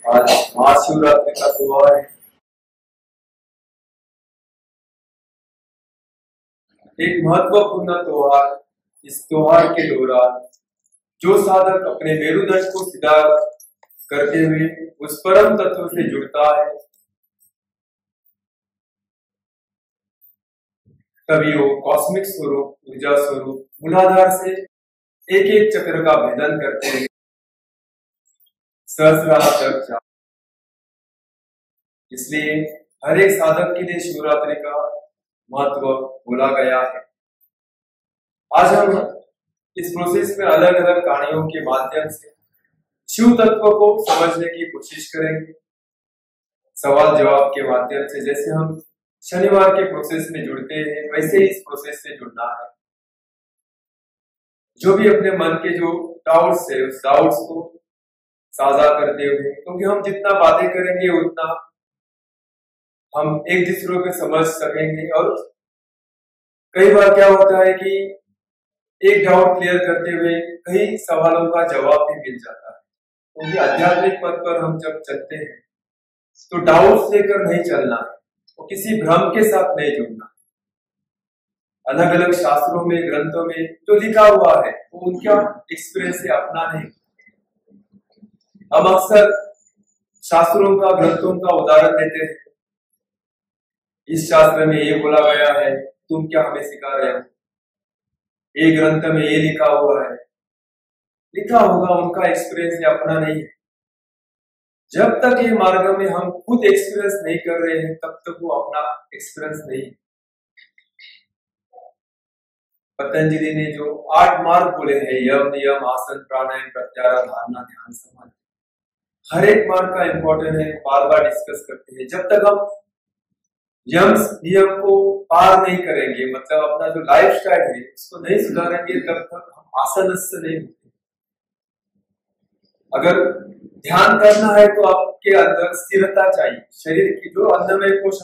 आज महाशिवरात्रि का त्योहार है। एक महत्वपूर्ण त्योहार। इस त्योहार के दौरान जो साधक अपने मेरुदंड को सीधा करते हुए उस परम तत्व से जुड़ता है, तभी वो कॉस्मिक स्वरूप, ऊर्जा स्वरूप मूलाधार से एक एक चक्र का भेदन करते हैं, सहस्रार तक जा। इसलिए हर एक साधक के लिए शिवरात्रि का महत्व बोला गया है। आज हम इस प्रोसेस में अलग अलग कहानियों के माध्यम से शिव तत्व को समझने की कोशिश करेंगे, सवाल जवाब के माध्यम से। जैसे हम शनिवार के प्रोसेस में जुड़ते हैं, वैसे ही इस प्रोसेस से जुड़ना है। जो भी अपने मन के जो डाउट्स है, उस डाउट्स को साझा करते हुए, क्योंकि हम जितना बातें करेंगे उतना हम एक दूसरे को समझ सकेंगे। और कई बार क्या होता है कि एक डाउट क्लियर करते हुए कई सवालों का जवाब भी मिल जाता है। क्योंकि आध्यात्मिक पथ पर हम जब चलते हैं तो डाउट्स लेकर नहीं चलना है, तो किसी भ्रम के साथ नहीं जुड़ना। अलग अलग शास्त्रों में, ग्रंथों में जो लिखा हुआ है वो उनका एक्सपीरियंस से अपना नहीं। हम अक्सर शास्त्रों का, ग्रंथों का उदाहरण देते हैं। इस शास्त्र में ये बोला गया है, तुम क्या हमें सिखा रहे हो? एक ग्रंथ में ये लिखा हुआ है, लिखा होगा, उनका एक्सपीरियंस ये अपना नहीं है। जब तक ये मार्ग में हम खुद एक्सपीरियंस नहीं कर रहे हैं, तब तक वो अपना एक्सपीरियंस नहीं है। पतंजलि ने जो 8 मार्ग बोले हैं, यम, नियम, आसन, प्राणायाम, प्रत्याहार, धारणा, ध्यान, समाधि, हर एक मार्ग का इंपॉर्टेंट है, बार बार डिस्कस करते हैं। जब तक हम यम नियम को पार नहीं करेंगे, मतलब अपना जो लाइफ स्टाइल है उसको नहीं सुधारेंगे, तब तक हम आसनस्थ नहीं होते। अगर ध्यान करना है तो आपके अंदर स्थिरता चाहिए। शरीर की जो अन्नमय कोश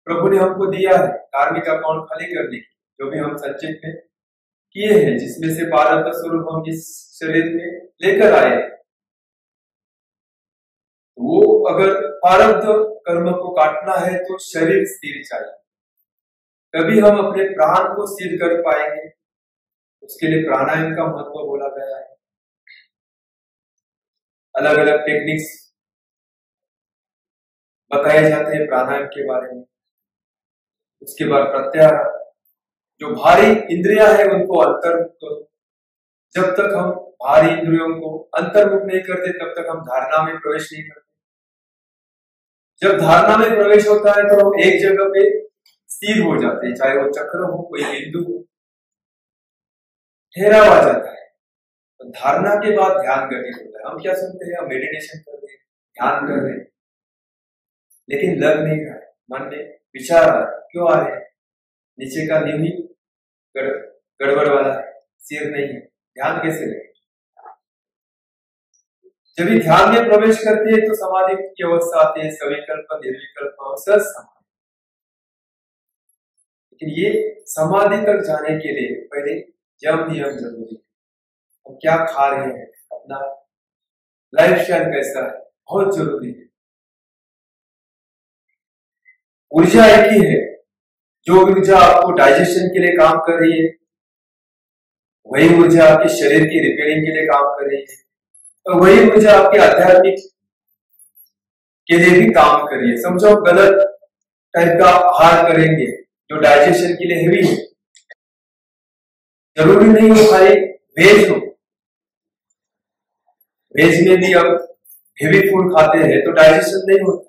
प्रभु ने हमको दिया है कार्मिक अकाउंट खाली करने की, जो भी हम संचित में किए हैं, जिसमें से प्रारब्ध स्वरूप हम इस शरीर में लेकर आए, वो अगर प्रारब्ध कर्म को काटना है तो शरीर स्थिर चाहिए, तभी हम अपने प्राण को स्थिर कर पाएंगे। उसके लिए प्राणायाम का महत्व बोला गया है। अलग अलग टेक्निक्स बताए जाते हैं प्राणायाम के बारे में। उसके बाद प्रत्याहार, जो भारी इंद्रियां है उनको अंतर्मुख करो। जब तक हम भारी इंद्रियों को अंतर्मुख नहीं करते, तब तक हम धारणा में प्रवेश नहीं करते। जब धारणा में प्रवेश होता है तो हम एक जगह पे स्थिर हो जाते हैं, चाहे वो चक्र हो, कोई बिंदु हो, ठहराव आ जाता है। तो धारणा के बाद ध्यान गठित होता है। हम क्या सुनते हैं? हम मेडिटेशन कर रहे हैं, ध्यान कर रहे हैं, लेकिन लग नहीं रहा है, मन में विचार आ रहा है। क्यों आ रहे हैं? नीचे का नींव ही गड़बड़ वाला है, सिर नहीं है, ध्यान कैसे लगे? जब भी ध्यान में प्रवेश करते हैं तो समाधि की अवस्था आती है, सविकल्प, निर्विकल्प और सहज समाधि। लेकिन ये समाधि तक जाने के लिए पहले यम नियम जरूरी है। हम क्या खा रहे हैं, अपना लाइफ स्टाइल कैसा है, बहुत जरूरी है। ऊर्जा एक ही है। जो ऊर्जा आपको डाइजेशन के लिए काम कर रही है, वही ऊर्जा आपके शरीर की रिपेयरिंग के लिए काम कर रही है, और वही ऊर्जा आपके आध्यात्मिक के लिए भी काम कर रही है। समझो, गलत टाइप का आहार करेंगे जो डाइजेशन के लिए हेवी है, जरूरी नहीं हो खाली वेज हो, वेज में भी अब हेवी फूड खाते हैं तो डाइजेशन नहीं होता।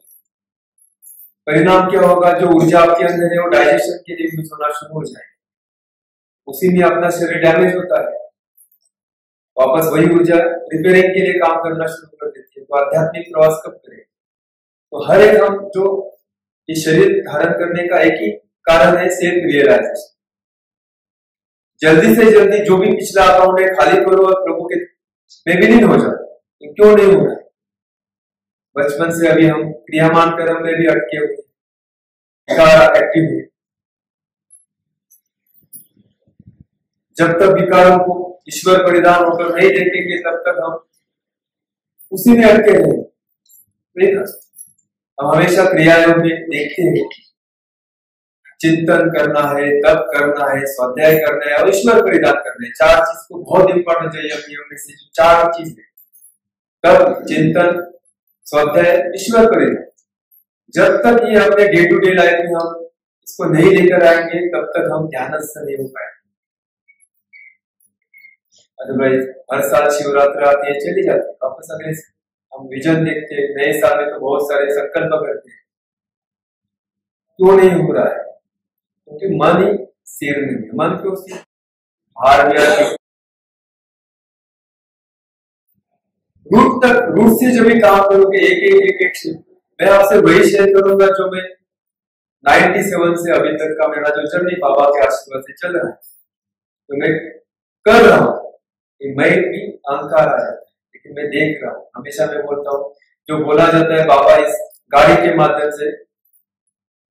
परिणाम क्या होगा? जो ऊर्जा आपके अंदर है वो डाइजेशन के लिए यूज होना शुरू हो जाएगा, उसी में अपना शरीर डैमेज होता है, वापस वही ऊर्जा रिपेयरिंग के लिए काम करना शुरू कर देती है। तो आध्यात्मिक प्रवास कब करें? तो हर एक हम जो ये शरीर धारण करने का एक ही कारण है, सेल्फ रियलाइजेशन। जल्दी से जल्दी जो भी पिछला अकाउंट है खाली करो और प्रभु के में विलीन हो जाओ। तो क्यों नहीं हो रहा है? बचपन से अभी हम क्रियामान कर्म में भी अटके हुए, विकार एक्टिव है। जब तक विकारों को ईश्वर परिधान होकर नहीं देखेंगे, तब तक हम उसी में अटके रहेंगे। नहीं कर सकते। हम हमेशा क्रियायोग में देखते हैं चिंतन करना है, तप करना है, स्वाध्याय करना है और ईश्वर परिधान करना है। चार चीज को बहुत इंपॉर्टेंट है यज्ञ में से, जो चार चीज है तप, चिंतन, स्वाध्याय, ईश्वर परिधान। जब तक ये अपने डे टू डे लाइफ में हम इसको नहीं लेकर आएंगे तब तक हम ध्यानस्थ नहीं हो पाएंगे। अदरवाइज हर साल शिवरात्रि आती है, चली जाती है, वापस अगले हम विजन देखते हैं, नए साल में तो बहुत सारे संकल्प करते हैं। क्यों नहीं हो रहा है? क्योंकि मन ही स्थिर नहीं है। मन क्यों स्थिर? हार गया, रूट से जब भी काम करोगे एक स्टेप। मैं आपसे वही शेयर करूंगा जो मैं 97 से अभी तक का मेरा जो जर्नी बाबा के आशीर्वाद से चल रहा है, तो मैं कर रहा हूं कि मैं भी अहंकार आ जाता है, लेकिन मैं देख रहा हूं। हमेशा मैं बोलता हूं, जो बोला जाता है बाबा इस गाड़ी के माध्यम से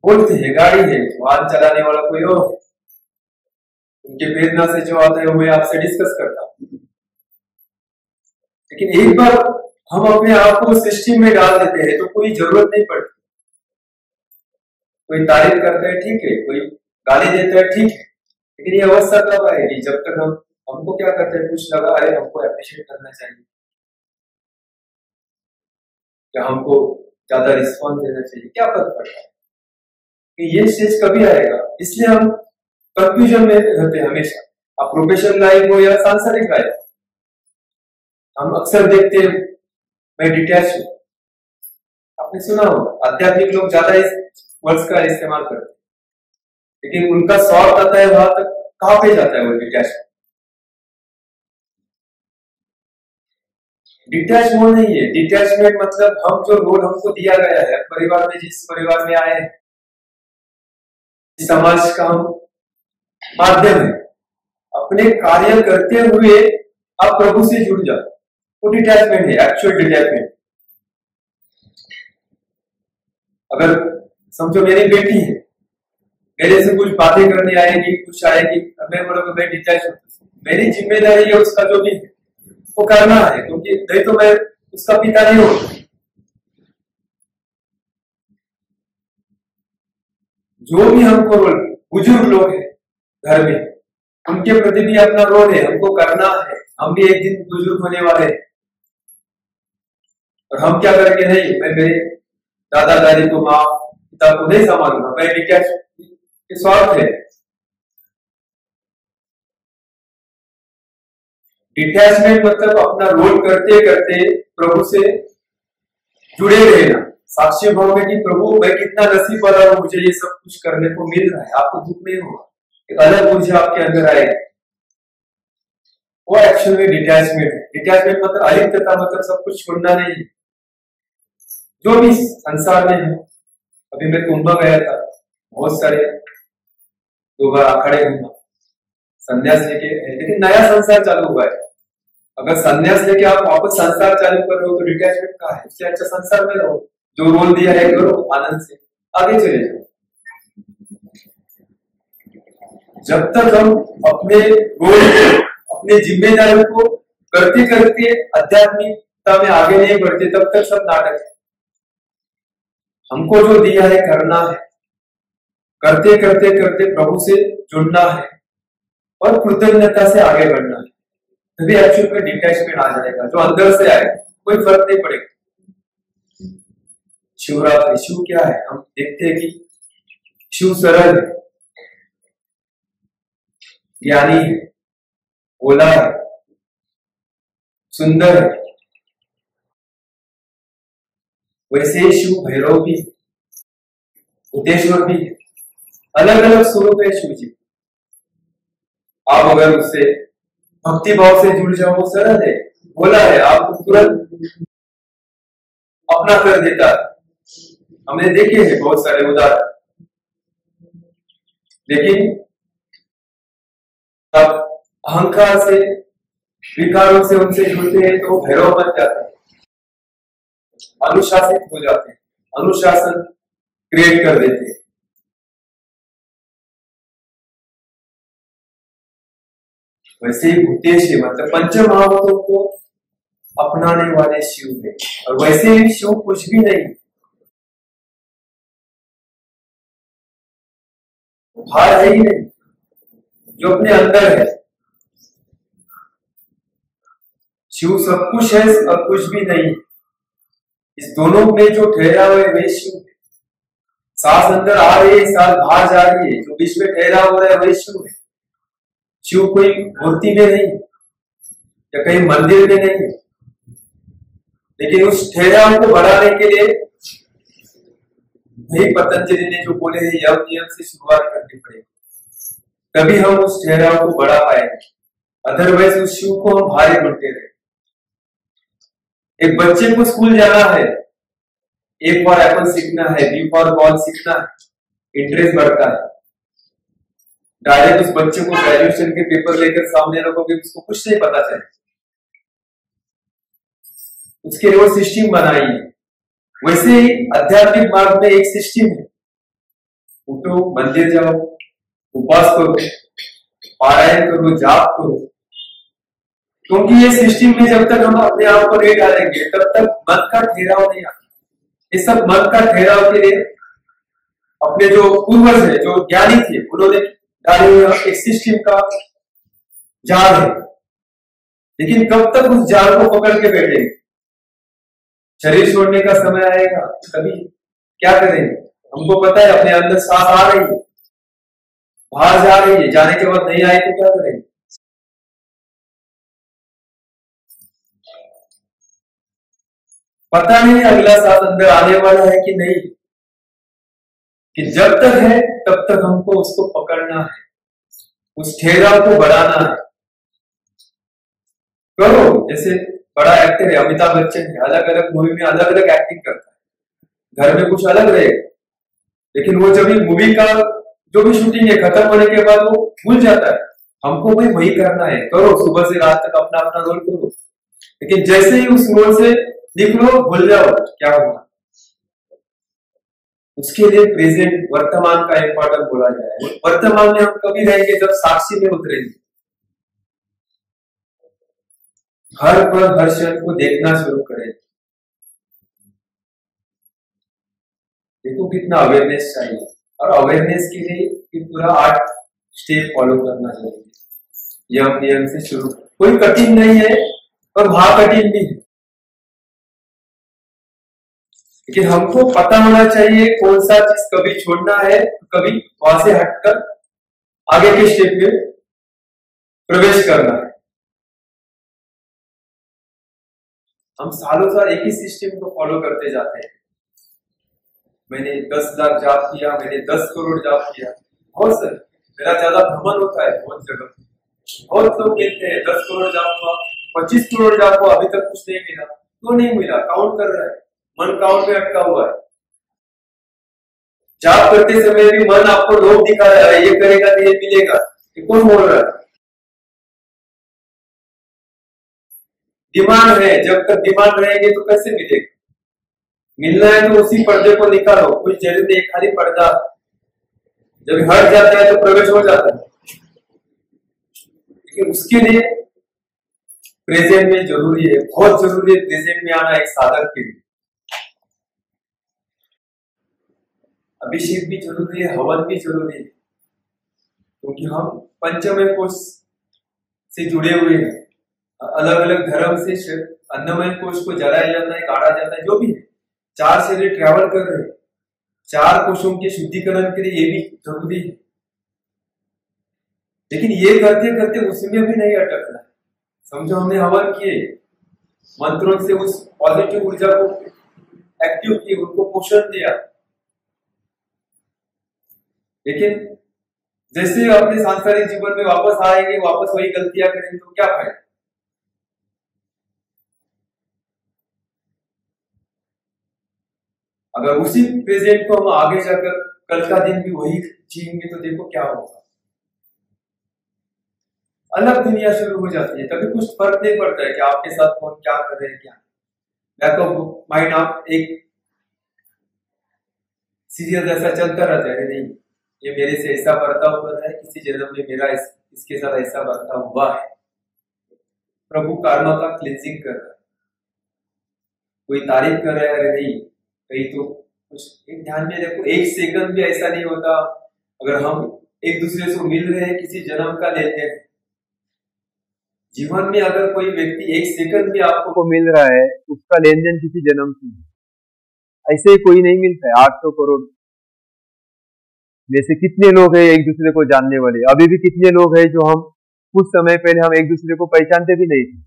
बोलते हैं, गाड़ी है, वाहन चलाने वाला कोई और है, उनके प्रेरणा से जो आता है वो मैं आपसे डिस्कस करता हूं। लेकिन एक बार हम अपने आप को सिस्टम में डाल देते हैं तो कोई जरूरत नहीं पड़ती। कोई तारीफ करता है ठीक है, कोई गाली देता है ठीक है, लेकिन ये अवस्था कब आएगी जब तक हमको क्या करते हैं, कुछ लगा अरे हमको अप्रिशिएट करना चाहिए या हमको ज्यादा रिस्पॉन्स देना चाहिए, क्या फर्क पड़ता है कि ये स्टेज कभी आएगा। इसलिए हम कंफ्यूजन में रहते हैं हमेशा, अब प्रोफेशनल लाइफ हो या सांसारिक लाइफ। हम अक्सर देखते हैं, मैं डिटैच हूं, आपने सुना होगा आध्यात्मिक लोग ज्यादा इस वर्ड्स का इस्तेमाल करते हैं, लेकिन उनका स्वार्थ आता है वहां तक कहां पे जाता है वो डिटैचमेंट। डिटैच वो नहीं है। डिटैचमेंट मतलब हम जो रोल हमको दिया गया है परिवार में, जिस परिवार में आए हैं, समाज का हम माध्यम है, अपने कार्य करते हुए आप प्रभु से जुड़ जाओ, वो डिटैचमेंट है, एक्चुअल डिटैचमेंट। अगर समझो मेरी बेटी है, मेरे से कुछ बातें करने आएगी, कुछ आएगी, मैं बोलूंगा मैं डिटैच हूं, मेरी जिम्मेदारी है उसका जो भी है वो करना है, क्योंकि नहीं तो मैं उसका पिता नहीं हूं। जो भी हमको रोल, बुजुर्ग लोग हैं घर में, उनके प्रति भी अपना रोल है, हमको करना है। हम भी एक दिन बुजुर्ग होने वाले हैं और हम क्या करेंगे, नहीं मैं मेरे दादा दादी को, माँ पिता को नहीं संभालूंगा, मैं डिटैच, स्वार्थ है। डिटैचमेंट मतलब अपना रोल करते करते प्रभु से जुड़े रहना, साक्षी भाव में कि प्रभु मैं कितना नसीब वाला हूं, मुझे ये सब कुछ करने को मिल रहा है। आपको दुख नहीं होगा, एक अलग ऊर्जा आपके अंदर आएगी, वो एक्चुअल में डिटैचमेंट है। डिटैचमेंट मतलब अलिप्तता, मतलब सब कुछ छोड़ना नहीं है। जो भी संसार में है, अभी मैं कुंभ गया था, बहुत सारे 2 बार अखाड़े घूमा, संन्यास लेके, लेकिन नया संसार चालू हुआ है। अगर संन्यास लेके आप वापस संसार चालू कर रहे हो तो डिटैचमेंट कहाँ है? इससे अच्छा संसार में रहो, जो रोल दिया है करो, आनंद से आगे चले जाओ। जब तक हम अपने रोल, अपने जिम्मेदारियों को करते करते आध्यात्मिकता में आगे नहीं बढ़ते, तब तक सब नाटक है। हमको जो दिया है करना है, करते करते करते प्रभु से जुड़ना है और कृतज्ञता से आगे बढ़ना है, तभी एक्चुअल में डिटैचमेंट आ जाएगा। जो अंदर से आए कोई फर्क नहीं पड़ेगा। शिवरात्रि, शिव क्या है? हम देखते हैं कि शिव सरल है, ज्ञानी है, भोला है, सुंदर है। वैसे ही शिव भैरव भी, भूतेश्वर भी है, अलग अलग स्वरूप है शिव जी। आप अगर उससे भक्ति भाव से जुड़ जाओ, वो सरल है, भोला है, आपको तुरंत अपना कर देता है। हमने देखे हैं बहुत सारे उदाहरण, लेकिन अब अहंकार से, विकारों से उनसे जुड़ते हैं तो भैरव बन जाते हैं, अनुशासित हो जाते हैं, अनुशासन क्रिएट कर देते हैं। वैसे ही भूतेश, मतलब पंच महाभूतों को अपनाने वाले शिव है। और वैसे भी शिव कुछ भी नहीं, बाहर है ही नहीं, जो अपने अंदर है। शिव सब कुछ है और कुछ भी नहीं। इस दोनों में जो ठहरा हुआ है वही शिव है। सांस अंदर आ रही है, सांस बाहर जा रही है, जो बीच में ठहरा हुआ है वही शिव है। शिव कोई मूर्ति में नहीं या कहीं मंदिर में नहीं, लेकिन उस ठहराव को बढ़ाने के लिए वही पतंजलि ने जो बोले हैं, यम नियम से शुरुआत करनी पड़ेगी, तभी हम उस ठहराव को बढ़ा पाएंगे। अदरवाइज उस शिव को हम भारी बनते रहे। एक बच्चे को स्कूल जाना है, ए फॉर एप्पल सीखना है, बी फॉर बॉल सीखना है, इंटरेस्ट बढ़ता है। डायरेक्ट उस बच्चे को ग्रेजुएशन के पेपर लेकर सामने रखोगे, उसको कुछ नहीं पता चले। उसके लिए वो सिस्टम बनाई है। वैसे ही आध्यात्मिक मार्ग में एक सिस्टम है। उठो, मंदिर जाओ, उपवास करो, पारायण करो, जाप करो, क्योंकि ये सिस्टम में जब तक हम अपने आप को नहीं डालेंगे तब तक मन का ठहराव नहीं आता। इस सब मन का ठहराव के लिए अपने जो पूर्वज है, जो ज्ञानी थे, उन्होंने डाले हुए एक सिस्टम का जाल है। लेकिन कब तक उस जाल को पकड़ के बैठेंगे? शरीर छोड़ने का समय आएगा तभी क्या करेंगे? हमको पता है अपने अंदर सांस आ रही है, बाहर जा रही है, जाने के बाद नहीं आए तो क्या करेंगे? पता नहीं अगला सांस अंदर आने वाला है कि नहीं, कि जब तक है तब तक हमको उसको पकड़ना है, उस ठहराव को बढ़ाना है। करो, जैसे बड़ा एक्टर है अमिताभ बच्चन है, अलग अलग मूवी में अलग अलग एक्टिंग करता है, घर में कुछ अलग रहेगा, लेकिन वो जब मूवी का जो भी शूटिंग है खत्म होने के बाद वो भूल जाता है। हमको भी वही करना है। करो, सुबह से रात तक अपना अपना रोल करो, लेकिन जैसे ही उस रोल से निकलो भूल जाओ क्या होगा। उसके लिए प्रेजेंट, वर्तमान का इंपॉर्टेंट बोला जाए। वर्तमान में हम कभी रहेंगे जब साक्षी में उतरेंगे, हर पल हर क्षण को देखना शुरू करें। देखो कितना अवेयरनेस चाहिए, और अवेयरनेस के लिए पूरा 8 स्टेप फॉलो करना चाहिए। यम नियम से शुरू, कोई कठिन नहीं है और वहां कठिन भी है, लेकिन हमको पता होना चाहिए कौन सा चीज कभी छोड़ना है, कभी वहां से हटकर आगे के स्टेप में प्रवेश करना है। हम सालों साल एक ही सिस्टम को फॉलो करते जाते हैं। मैंने 10 लाख जाप किया, मैंने 10 करोड़ जाप किया, बहुत सर मेरा ज्यादा भ्रमण होता है बहुत जगह। बहुत लोग कहते हैं 10 करोड़ जाप हुआ, 25 करोड़ जाप हुआ, अभी तक कुछ नहीं मिला। क्यों नहीं मिला? काउंट कर रहा है, मन काउंट में अटका हुआ है। जाप करते समय भी मन आपको लोभ दिखा रहा है, ये करेगा तो ये मिलेगा, ये कौन बोल रहा है? डिमांड है, जब तक डिमांड रहेगी तो कैसे मिलेगा? मिलना है तो उसी पर्दे को निकालो, कुछ जरूरी नहीं, खाली पर्दा। जब हट जाता है तो प्रवेश हो जाता है, लेकिन उसके लिए प्रेजेंट में जरूरी है, बहुत जरूरी है प्रेजेंट में आना एक साधक के लिए। अभिषेक भी जरूरी है, हवन भी जरूरी है, क्योंकि हम पंचमय कोश से जुड़े हुए हैं। अलग अलग धर्म से अन्नमय कोश को जलाया जाता है, गाड़ा जाता है, जो भी है। 4 शरीर ट्रैवल कर रहे हैं, 4 कोशों के शुद्धिकरण के लिए ये भी जरूरी है। लेकिन ये करते करते उसमें भी नहीं अटकना। समझो हमने हवन किए, मंत्रों से उस पॉजिटिव ऊर्जा को एक्टिव किए, उनको पोषण दिया, लेकिन जैसे अपने सांसारिक जीवन में वापस आएंगे, वापस वही गलतियां करेंगे तो क्या फायदा? अगर उसी प्रेजेंट को हम आगे जाकर कल का दिन भी वही जिएंगे तो देखो क्या होगा। अलग दुनिया शुरू हो जाती है, कभी कुछ फर्क नहीं पड़ता है कि आपके साथ कौन क्या कर रहे हैं, क्या बैक ऑफ माइंड आप एक सीरियल ऐसा चलता रहता है, नहीं ये मेरे से ऐसा बर्ताव कर रहा है, किसी जन्म में मेरा इसके साथ ऐसा बर्ताव हुआ है। प्रभु कर्मा का क्लींजिंग कर रहा है। कोई तारीफ कर रहा है, अरे नहीं कहीं तो कुछ एक ध्यान में देखो, एक सेकंड भी ऐसा नहीं होता अगर हम एक दूसरे से मिल रहे हैं किसी जन्म का लेन देन। जीवन में अगर कोई व्यक्ति एक सेकंड भी आपको मिल रहा है, उसका लेन देन किसी जन्म से, ऐसे ही कोई नहीं मिलता है। 800 करोड़ में से कितने लोग हैं एक दूसरे को जानने वाले? अभी भी कितने लोग हैं जो हम कुछ समय पहले हम एक दूसरे को पहचानते भी नहीं थे,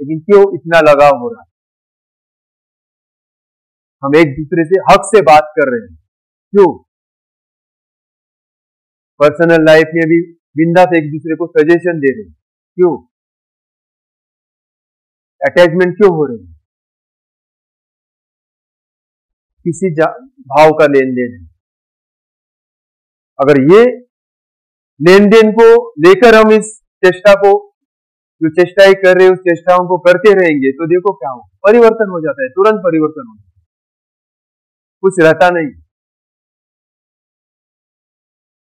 लेकिन क्यों इतना लगाव हो रहा है? हम एक दूसरे से हक से बात कर रहे हैं, क्यों? पर्सनल लाइफ में भी बिंदास एक दूसरे को सजेशन दे रहे हैं, क्यों? अटैचमेंट क्यों हो रही है? किसी भाव का लेन देन है। अगर ये लेन देन को लेकर हम इस चेष्टा को, जो चेष्टाएं कर रहे हैं उस चेष्टाओं को करते रहेंगे, तो देखो क्या हो, परिवर्तन हो जाता है, तुरंत परिवर्तन हो जाता है, कुछ रहता नहीं।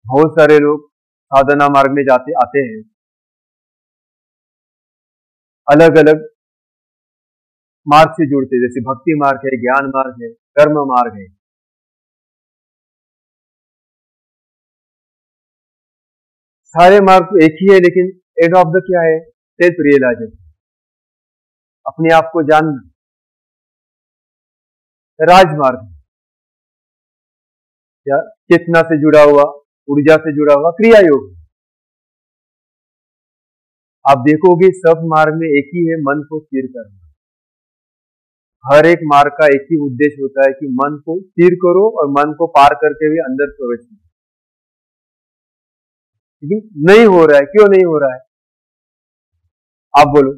बहुत सारे लोग साधना मार्ग में आते हैं, अलग अलग मार्ग से जुड़ते, जैसे भक्ति मार्ग है, ज्ञान मार्ग है, कर्म मार्ग है। सारे मार्ग तो एक ही है, लेकिन एंड ऑफ द क्या है? सेल्फ रियलाइजेशन, अपने आप को जानना। राजमार्ग या चेतना से जुड़ा हुआ, ऊर्जा से जुड़ा हुआ क्रिया योग। आप देखोगे सब मार्ग में एक ही है, मन को स्थिर करना। हर एक मार्ग का एक ही उद्देश्य होता है कि मन को स्थिर करो और मन को पार करते हुए अंदर प्रवेश करो। लेकिन नहीं हो रहा है, क्यों नहीं हो रहा है? आप बोलो।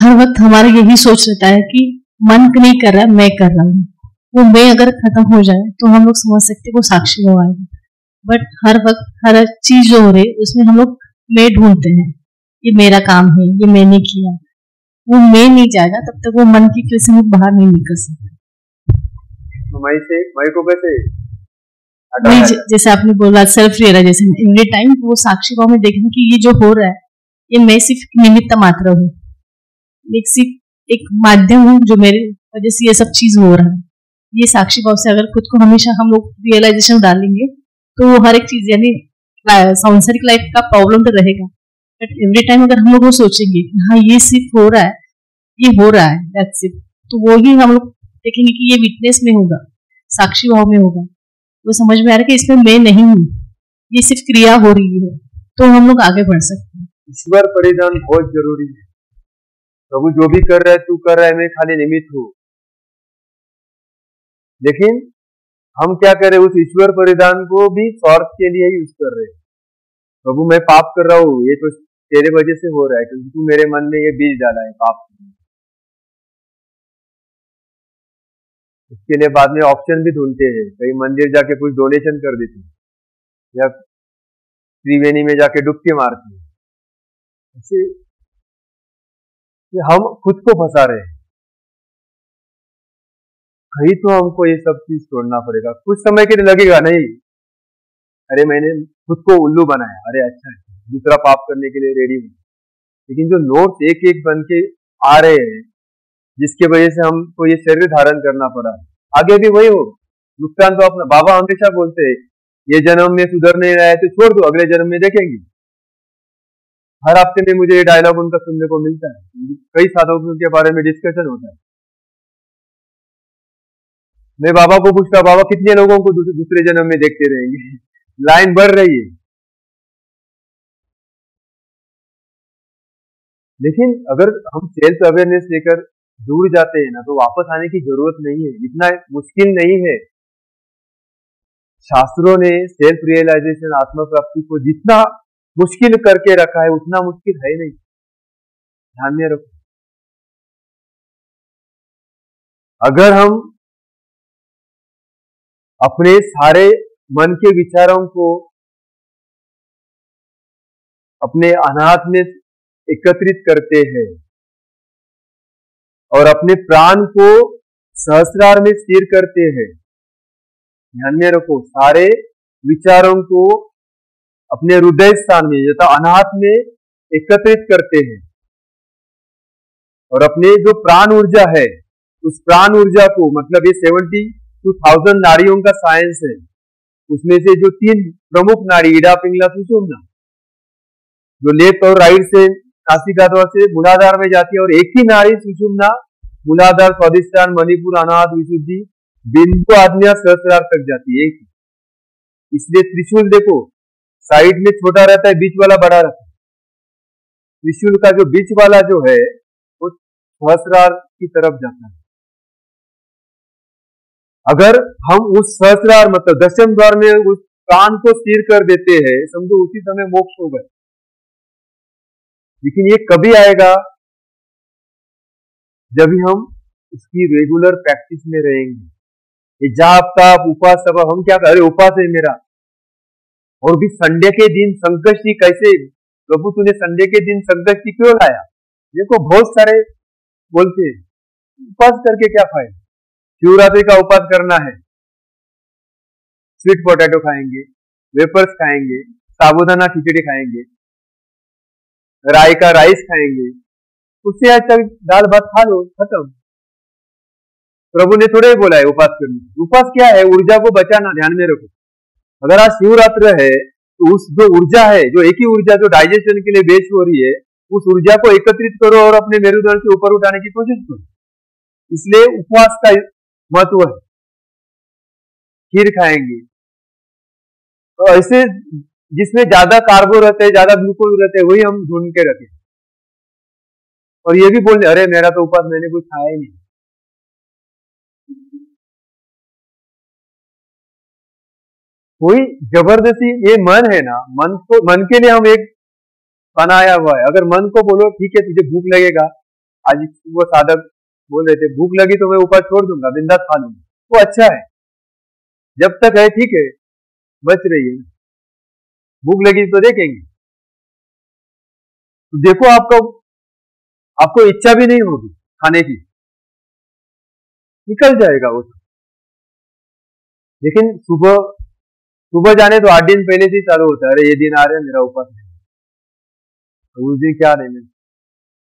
हर वक्त हमारा यही सोच रहता है कि मन नहीं कर रहा, मैं कर रहा हूँ। वो मैं अगर खत्म हो जाए तो हम लोग समझ सकते वो साक्षी भाव आएगा। बट हर वक्त हर चीज जो हो रही है उसमें हम लोग मैं ढूंढते हैं, ये मेरा काम है, ये मैंने किया। वो मैं नहीं जाएगा तब तक वो मन की क्रिया से हम बाहर नहीं निकल सकते। तो मैं को कैसे नहीं, जैसे आपने बोला सेल्फ रियलाइजेशन, एवरी टाइम वो साक्षी भाव में देखने की ये जो हो रहा है ये मैं सिर्फ निमित्त मात्र हूँ, एक सिर्फ एक माध्यम हूँ जो मेरे वजह से ये सब चीज हो रहा है। ये साक्षी भाव से अगर खुद को हमेशा हम लोग रियलाइजेशन डालेंगे तो हर एक चीज, यानी सांसारिक लाइफ का प्रॉब्लम तो रहेगा, बट एवरी टाइम अगर हम लोग वो सोचेंगे कि हाँ ये सिर्फ हो रहा है, ये हो रहा है, दैट्स इट, तो वो ही हम लोग देखेंगे कि ये विटनेस में होगा, साक्षी भाव में होगा। वो समझ में आ रहा है कि इसमें मैं नहीं हूँ, ये सिर्फ क्रिया हो रही है, तो हम लोग आगे बढ़ सकते हैं। ईश्वर परिधान बहुत जरूरी है। प्रभु जो भी कर रहा है, तू कर रहा है, मैं खाली निमित्त हूँ। लेकिन हम क्या कर रहे हैं, उस ईश्वर परिधान को भी स्वार्थ के लिए यूज कर रहे हैं। प्रभु मैं पाप कर रहा हूँ, ये तो तेरे वजह से हो रहा है, क्योंकि तू मेरे मन में ये बीज डाला है पाप। उसके लिए बाद में ऑप्शन भी ढूंढते हैं, कहीं मंदिर जाके कुछ डोनेशन कर देते हैं या त्रिवेणी में जाके डुबकी मारते हैं। इससे हम खुद को फंसा रहे हैं। कहीं तो हमको ये सब चीज छोड़ना पड़ेगा। कुछ समय के लिए लगेगा नहीं, अरे मैंने खुद को उल्लू बनाया, अरे अच्छा दूसरा पाप करने के लिए रेडी हूं। लेकिन जो नोट्स एक एक बन के आ रहे हैं, जिसकी वजह से हमको ये शरीर धारण करना पड़ा, आगे भी वही हो। नुकसान तो अपना, बाबा हमेशा बोलते हैं ये जन्म में सुधर नहीं रहा है तो छोड़ दो, अगले जन्म में देखेंगे। हर हफ्ते में मुझे ये डायलॉग उनका सुनने को मिलता है, कई साधकों के बारे में डिस्कशन होता है। मैं बाबा को पूछता, बाबा कितने लोगों को दूसरे जन्म में देखते रहेंगे? लाइन बढ़ रही है। लेकिन अगर हम सेल्फ अवेयरनेस लेकर दूर जाते हैं ना, तो वापस आने की जरूरत नहीं है, इतना मुश्किल नहीं है। शास्त्रों ने सेल्फ रियलाइजेशन, आत्म प्राप्ति को जितना मुश्किल करके रखा है उतना मुश्किल है नहीं, ध्यान में रखो। अगर हम अपने सारे मन के विचारों को अपने अनाथ में एकत्रित करते हैं और अपने प्राण को सहस्रार में स्थिर करते हैं, ध्यान में रखो, सारे विचारों को अपने हृदय स्थान में, जैसा अनाथ में एकत्रित करते हैं, और अपने जो प्राण ऊर्जा है उस प्राण ऊर्जा को, मतलब ये 72,000 नाड़ियों का साइंस है, उसमें से जो 3 प्रमुख नाड़ी इडा पिंगला सुषुम्ना, जो लेफ्ट और राइट से नासिका द्वार से मूलाधार में जाती है, और एक ही नाड़ी सुषुम्ना मूलाधार स्वादिष्टान मणिपुर अनाहत विशुद्धि बिंदु आज्ञा सहस्रार तक जाती है। इसलिए त्रिशूल देखो साइड में छोटा रहता है, बीच वाला बड़ा रहता है। त्रिशूल का जो बीच वाला जो है वो सहस्रार की तरफ जाता है। अगर हम उस सहस्रार मतलब दशम द्वार में उस प्राण को स्थिर कर देते हैं, समझो उसी समय मोक्ष हो गए। लेकिन ये कभी आएगा? जब भी हम इसकी रेगुलर प्रैक्टिस में रहेंगे। ये जाप ताप उपास सब हम क्या कर रहे, उपास है मेरा, और भी संडे के दिन संकष्टी कैसे, प्रभु तूने संडे के दिन संकष्टी क्यों लाया? देखो बहुत सारे बोलते हैं उपास करके क्या फायदा, शिवरात्रि का उपास करना है, स्वीट पोटैटो खाएंगे, वेपर्स खाएंगे, साबूदाना खिचड़ी खाएंगे, राई का राइस खाएंगे, उससे अच्छा दाल भात खा लो, खत्म। प्रभु ने थोड़े बोला है उपास करने। उपास क्या है? ऊर्जा को बचाना, ध्यान में रखो। अगर आज शिवरात्रि है तो उस जो ऊर्जा है, जो एक ही ऊर्जा जो डाइजेशन के लिए वेस्ट हो रही है, उस ऊर्जा को एकत्रित करो और अपने मेरुदंड से ऊपर उठाने की कोशिश करो। इसलिए उपवास का महत्व है। खीर खाएंगे तो ऐसे जिसमें ज्यादा कार्बो रहते हैं, ज्यादा ग्लूकोज रहते हैं, वही हम ढूंढ के रखें। और ये भी बोलते अरे मेरा तो उपवास, मैंने कुछ खाया ही नहीं। कोई जबरदस्ती, ये मन है ना, मन के लिए हम एक बनाया हुआ है। अगर मन को बोलो ठीक है तुझे भूख लगेगा, आज वो साधक बोल रहे थे भूख लगी तो मैं उपवास छोड़ दूंगा, बिंदास खा लूंगा, वो अच्छा है जब तक है, ठीक है, बच रही है। भूख लगी तो देखेंगे, तो देखो आपको इच्छा भी नहीं होगी खाने की, निकल जाएगा वो। लेकिन सुबह जाने तो 8 दिन पहले से ही चालू होता है, अरे ये दिन आ रहे हैं मेरा उपवास नहीं, तो उस दिन क्या नहीं।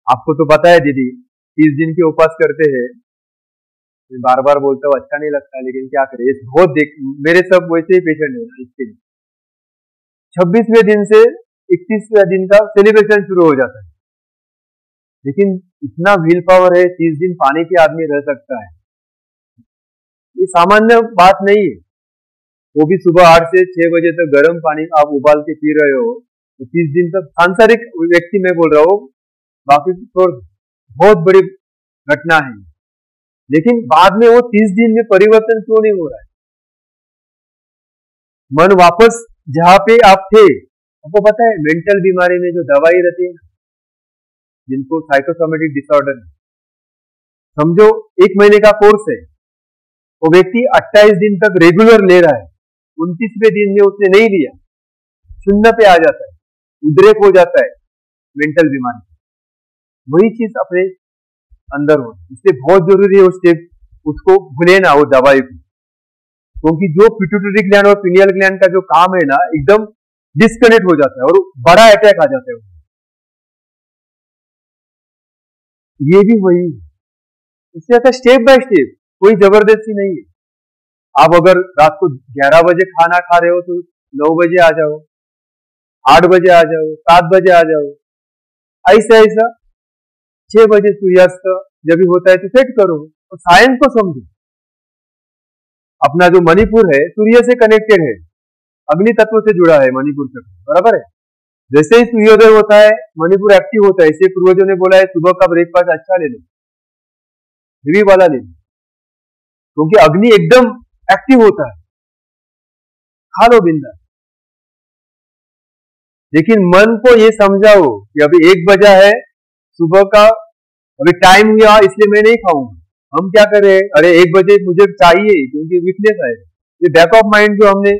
आपको तो पता है दीदी 30 दिन के उपवास करते हैं, मैं बार बार बोलता हूँ अच्छा नहीं लगता, लेकिन क्या करें, बहुत मेरे सब वैसे ही पेशेंट है इसके लिए। 26वें दिन से 31वें दिन का सेलिब्रेशन शुरू हो जाता है। लेकिन इतना व्हील पावर है, 30 दिन पानी के आदमी रह सकता है, ये सामान्य बात नहीं है। वो भी सुबह 8 से 6 बजे तक गर्म पानी आप उबाल के पी रहे हो, तो 30 दिन तक, सांसारिक व्यक्ति मैं बोल रहा हूँ, बाकी तो बहुत बड़ी घटना है। लेकिन बाद में वो 30 दिन में परिवर्तन क्यों नहीं हो रहा है? मन वापस जहां पे आप थे। आपको पता है मेंटल बीमारी में जो दवाई रहती है, जिनको साइकोसोमेटिक डिसऑर्डर है, समझो 1 महीने का कोर्स है, वो व्यक्ति 28 दिन तक रेगुलर ले रहा है, 29वें दिन में उसने नहीं लिया, शून्य पे आ जाता है, उद्रेक हो जाता है मेंटल बीमारी। वही चीज अपने अंदर हो, इसलिए बहुत जरूरी है वो स्टेप, उसको भूले ना वो दवाई को, क्योंकि जो पिट्यूटरी ग्लैंड और पिनियल ग्लैंड का जो काम है ना, एकदम डिस्कनेक्ट हो जाता है और बड़ा अटैक आ जाता है। ये भी वही, इससे आता स्टेप बाय स्टेप, कोई जबरदस्ती नहीं है। आप अगर रात को 11 बजे खाना खा रहे हो तो 9 बजे आ जाओ, 8 बजे आ जाओ, 7 बजे आ जाओ, ऐसा 6 बजे सूर्यास्त जब भी होता है तो सेट करो, तो साइंस को समझो। अपना जो मणिपुर है सूर्य से कनेक्टेड है, अग्नि तत्व से जुड़ा है मणिपुर तक, बराबर है। जैसे ही सूर्योदय होता है मणिपुर एक्टिव होता है। इसे पूर्वजों ने बोला है सुबह का ब्रेकफास्ट अच्छा ले लो, हेवी वाला ले लो, क्योंकि अग्नि एकदम एक्टिव होता है, खा लो बिंदास। लेकिन मन को ये समझाओ कि अभी 1 बजा है सुबह का, अभी टाइम हुआ इसलिए मैं नहीं खाऊंगा। हम क्या करें, अरे 1 बजे मुझे चाहिए क्योंकि वीकनेस है। ये बैक ऑफ माइंड जो हमने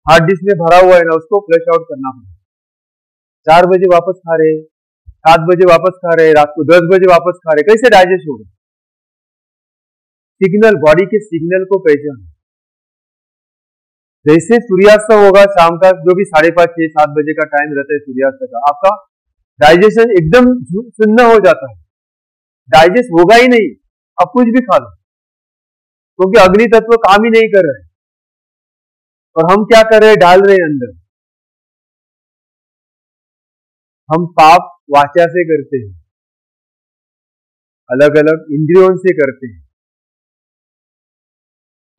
हार्ड डिस्क में भरा हुआ है ना, उसको फ्लश आउट करना पड़ेगा। 4 बजे वापस खा रहे, 7 बजे वापस खा रहे, रात को 10 बजे वापस खा रहे, कैसे डाइजेस्ट होगा? सिग्नल, बॉडी के सिग्नल को पहचान। जैसे सूर्यास्त होगा शाम का, जो भी 5:30, 6, 7 बजे का टाइम रहता है सूर्यास्त का, आपका डाइजेशन एकदम शून्य हो जाता है। डाइजेस्ट होगा ही नहीं, अब कुछ भी खा लो, क्योंकि अग्नि तत्व काम ही नहीं कर रहे। और हम क्या कर रहे हैं, डाल रहे हैं अंदर। हम पाप वाचा से करते हैं, अलग अलग इंद्रियों से करते हैं।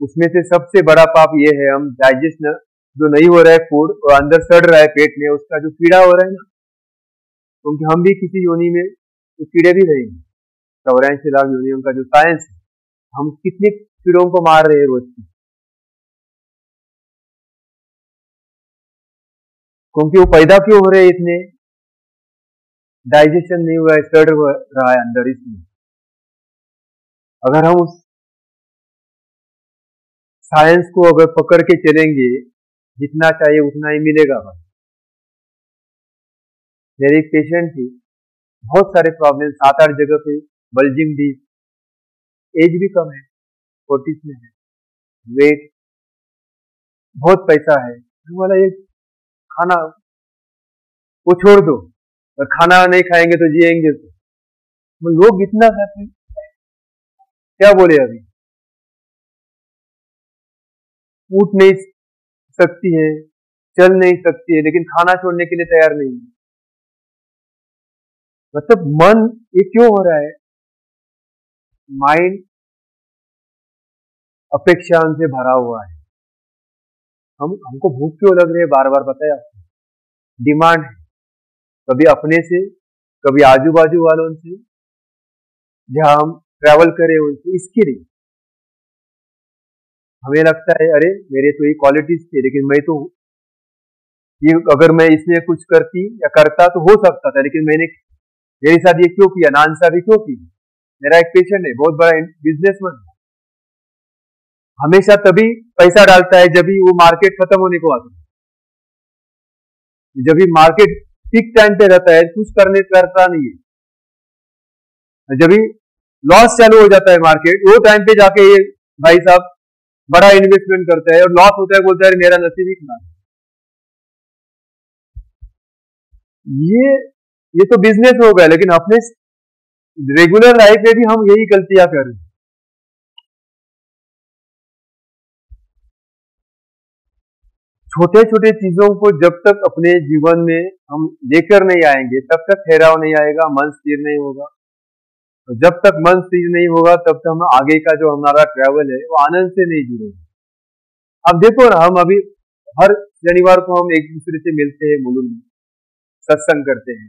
उसमें से सबसे बड़ा पाप ये है, हम डाइजेस्ट जो नहीं हो रहा है फूड और अंदर सड़ रहा है पेट में, उसका जो कीड़ा हो रहा है ना, क्योंकि हम भी किसी योनि में तो कीड़े भी रहेंगे। 84 लाख योनियों का जो साइंस है, हम कितने कीड़ों को मार रहे हैं रोज की, क्योंकि वो पैदा क्यों हो रहे हैं इतने, डाइजेशन नहीं हुआ है, सड़ रहा है अंदर। इसमें अगर हम उस साइंस को अगर पकड़ के चलेंगे, जितना चाहिए उतना ही मिलेगा भाई। मेरी एक पेशेंट थी, बहुत सारे प्रॉब्लम, 7-8 जगह पे बल्जिंग डिस्क, एज भी कम है, 40s में है, वेट, बहुत पैसा है। बोला ये खाना वो छोड़ दो, और खाना नहीं खाएंगे तो जिएंगे तो। लोग इतना खाते, क्या बोले, अभी उठ नहीं सकती है, चल नहीं सकती है, लेकिन खाना छोड़ने के लिए तैयार नहीं है। मतलब मन ये क्यों हो रहा है, माइंड अपेक्षाओं से भरा हुआ है। हमको भूख क्यों लग रही है, बार बार बताया आपको, डिमांड है, कभी अपने से, कभी आजू बाजू वालों से, जहां हम ट्रैवल करें उनसे। इसके लिए हमें लगता है अरे मेरे तो ये क्वालिटीज थे, लेकिन मैं तो ये, अगर मैं इसमें कुछ करती या करता तो हो सकता था, लेकिन मैंने मेरे साथ ये क्यों किया, नाइंसाफी क्यों की। मेरा एक पेशेंट है, बहुत बड़ा बिजनेसमैन, हमेशा तभी पैसा डालता है जब भी वो मार्केट खत्म होने को आता है। जब भी मार्केट पीक टाइम पे रहता है, कुछ करता नहीं है। जब भी लॉस चालू हो जाता है मार्केट, वो टाइम पे जाके ये भाई साहब बड़ा इन्वेस्टमेंट करता है, और लॉस होता है, बोलता है मेरा नसीब ही खराब है। ये तो बिजनेस हो गया, लेकिन अपने रेगुलर लाइफ में भी हम यही गलतियां कर रहे हैं। छोटे छोटे चीजों को जब तक अपने जीवन में हम लेकर नहीं आएंगे, तब तक ठहराव नहीं आएगा, मन स्थिर नहीं होगा। तो जब तक मन स्थिर नहीं होगा, तब तक हम आगे का जो हमारा ट्रैवल है वो आनंद से नहीं जुड़ेगा। अब देखो ना, हम अभी हर शनिवार को हम एक दूसरे से मिलते हैं, मुलुंड में सत्संग करते हैं,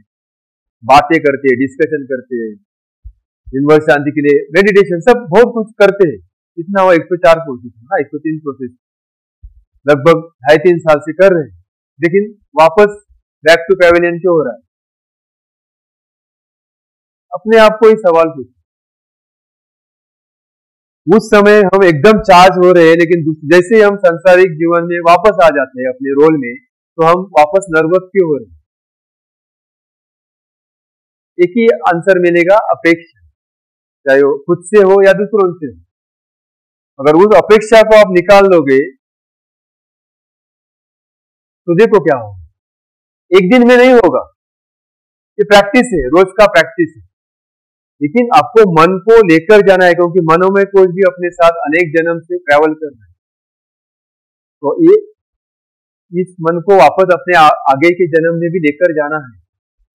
बातें करते हैं, डिस्कशन करते हैं, यूनिवर्स शांति के लिए मेडिटेशन, सब बहुत कुछ करते हैं। इतना हुआ 104 कोर्सेज, 103 कोर्सेज लगभग 2.5-3 साल से कर रहे हैं, लेकिन वापस बैक टू पैवेलियन क्यों हो रहा है? अपने आप को ही सवाल पूछो। उस समय हम एकदम चार्ज हो रहे हैं, लेकिन जैसे ही हम सांसारिक जीवन में वापस आ जाते हैं अपने रोल में, तो हम वापस नर्वस क्यों हो रहे हैं? एक ही आंसर मिलेगा, अपेक्षा, चाहे वो खुद से हो या दूसरों से हो। अगर उस अपेक्षा को आप निकाल लोगे तो देखो क्या होगा, एक दिन में नहीं होगा, ये प्रैक्टिस है, रोज का प्रैक्टिस है। लेकिन आपको मन को लेकर जाना है, क्योंकि मनो में कोई भी अपने साथ अनेक जन्म से ट्रैवल कर रहा है। तो ये इस मन को वापस अपने आगे के जन्म में भी लेकर जाना है,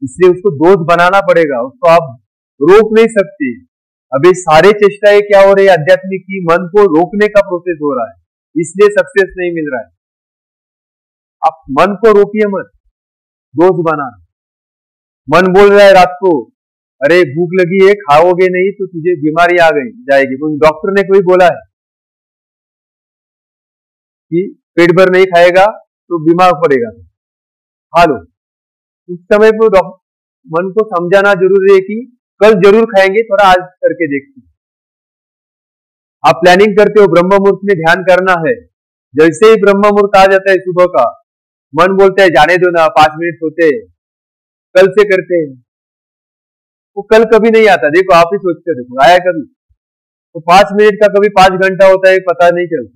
इसलिए उसको दोस्त बनाना पड़ेगा, उसको आप रोक नहीं सकते। अभी सारे चेष्टाएं क्या हो रही है आध्यात्मिक की, मन को रोकने का प्रोसेस हो रहा है, इसलिए सक्सेस नहीं मिल रहा है। आप मन को रोकिए मत, दोस्त बनाना। मन बोल रहा है रात को, अरे भूख लगी है, खाओगे नहीं तो तुझे बीमारी आ गई जाएगी, क्योंकि डॉक्टर ने कोई बोला है कि पेट भर नहीं खाएगा तो बीमार पड़ेगा, खा लो। उस समय पर मन को समझाना जरूरी है कि कल जरूर खाएंगे, थोड़ा आज करके देखते हैं। आप प्लानिंग करते हो ब्रह्म मुहूर्त में ध्यान करना है, जैसे ही ब्रह्म मुहूर्त आ जाता है सुबह का, मन बोलता है जाने दो ना, 5 मिनट सोते, कल से करते हैं। वो कल कभी नहीं आता, देखो आप ही सोचते देखो, आया कभी? तो 5 मिनट का कभी 5 घंटा होता है, पता नहीं चलता।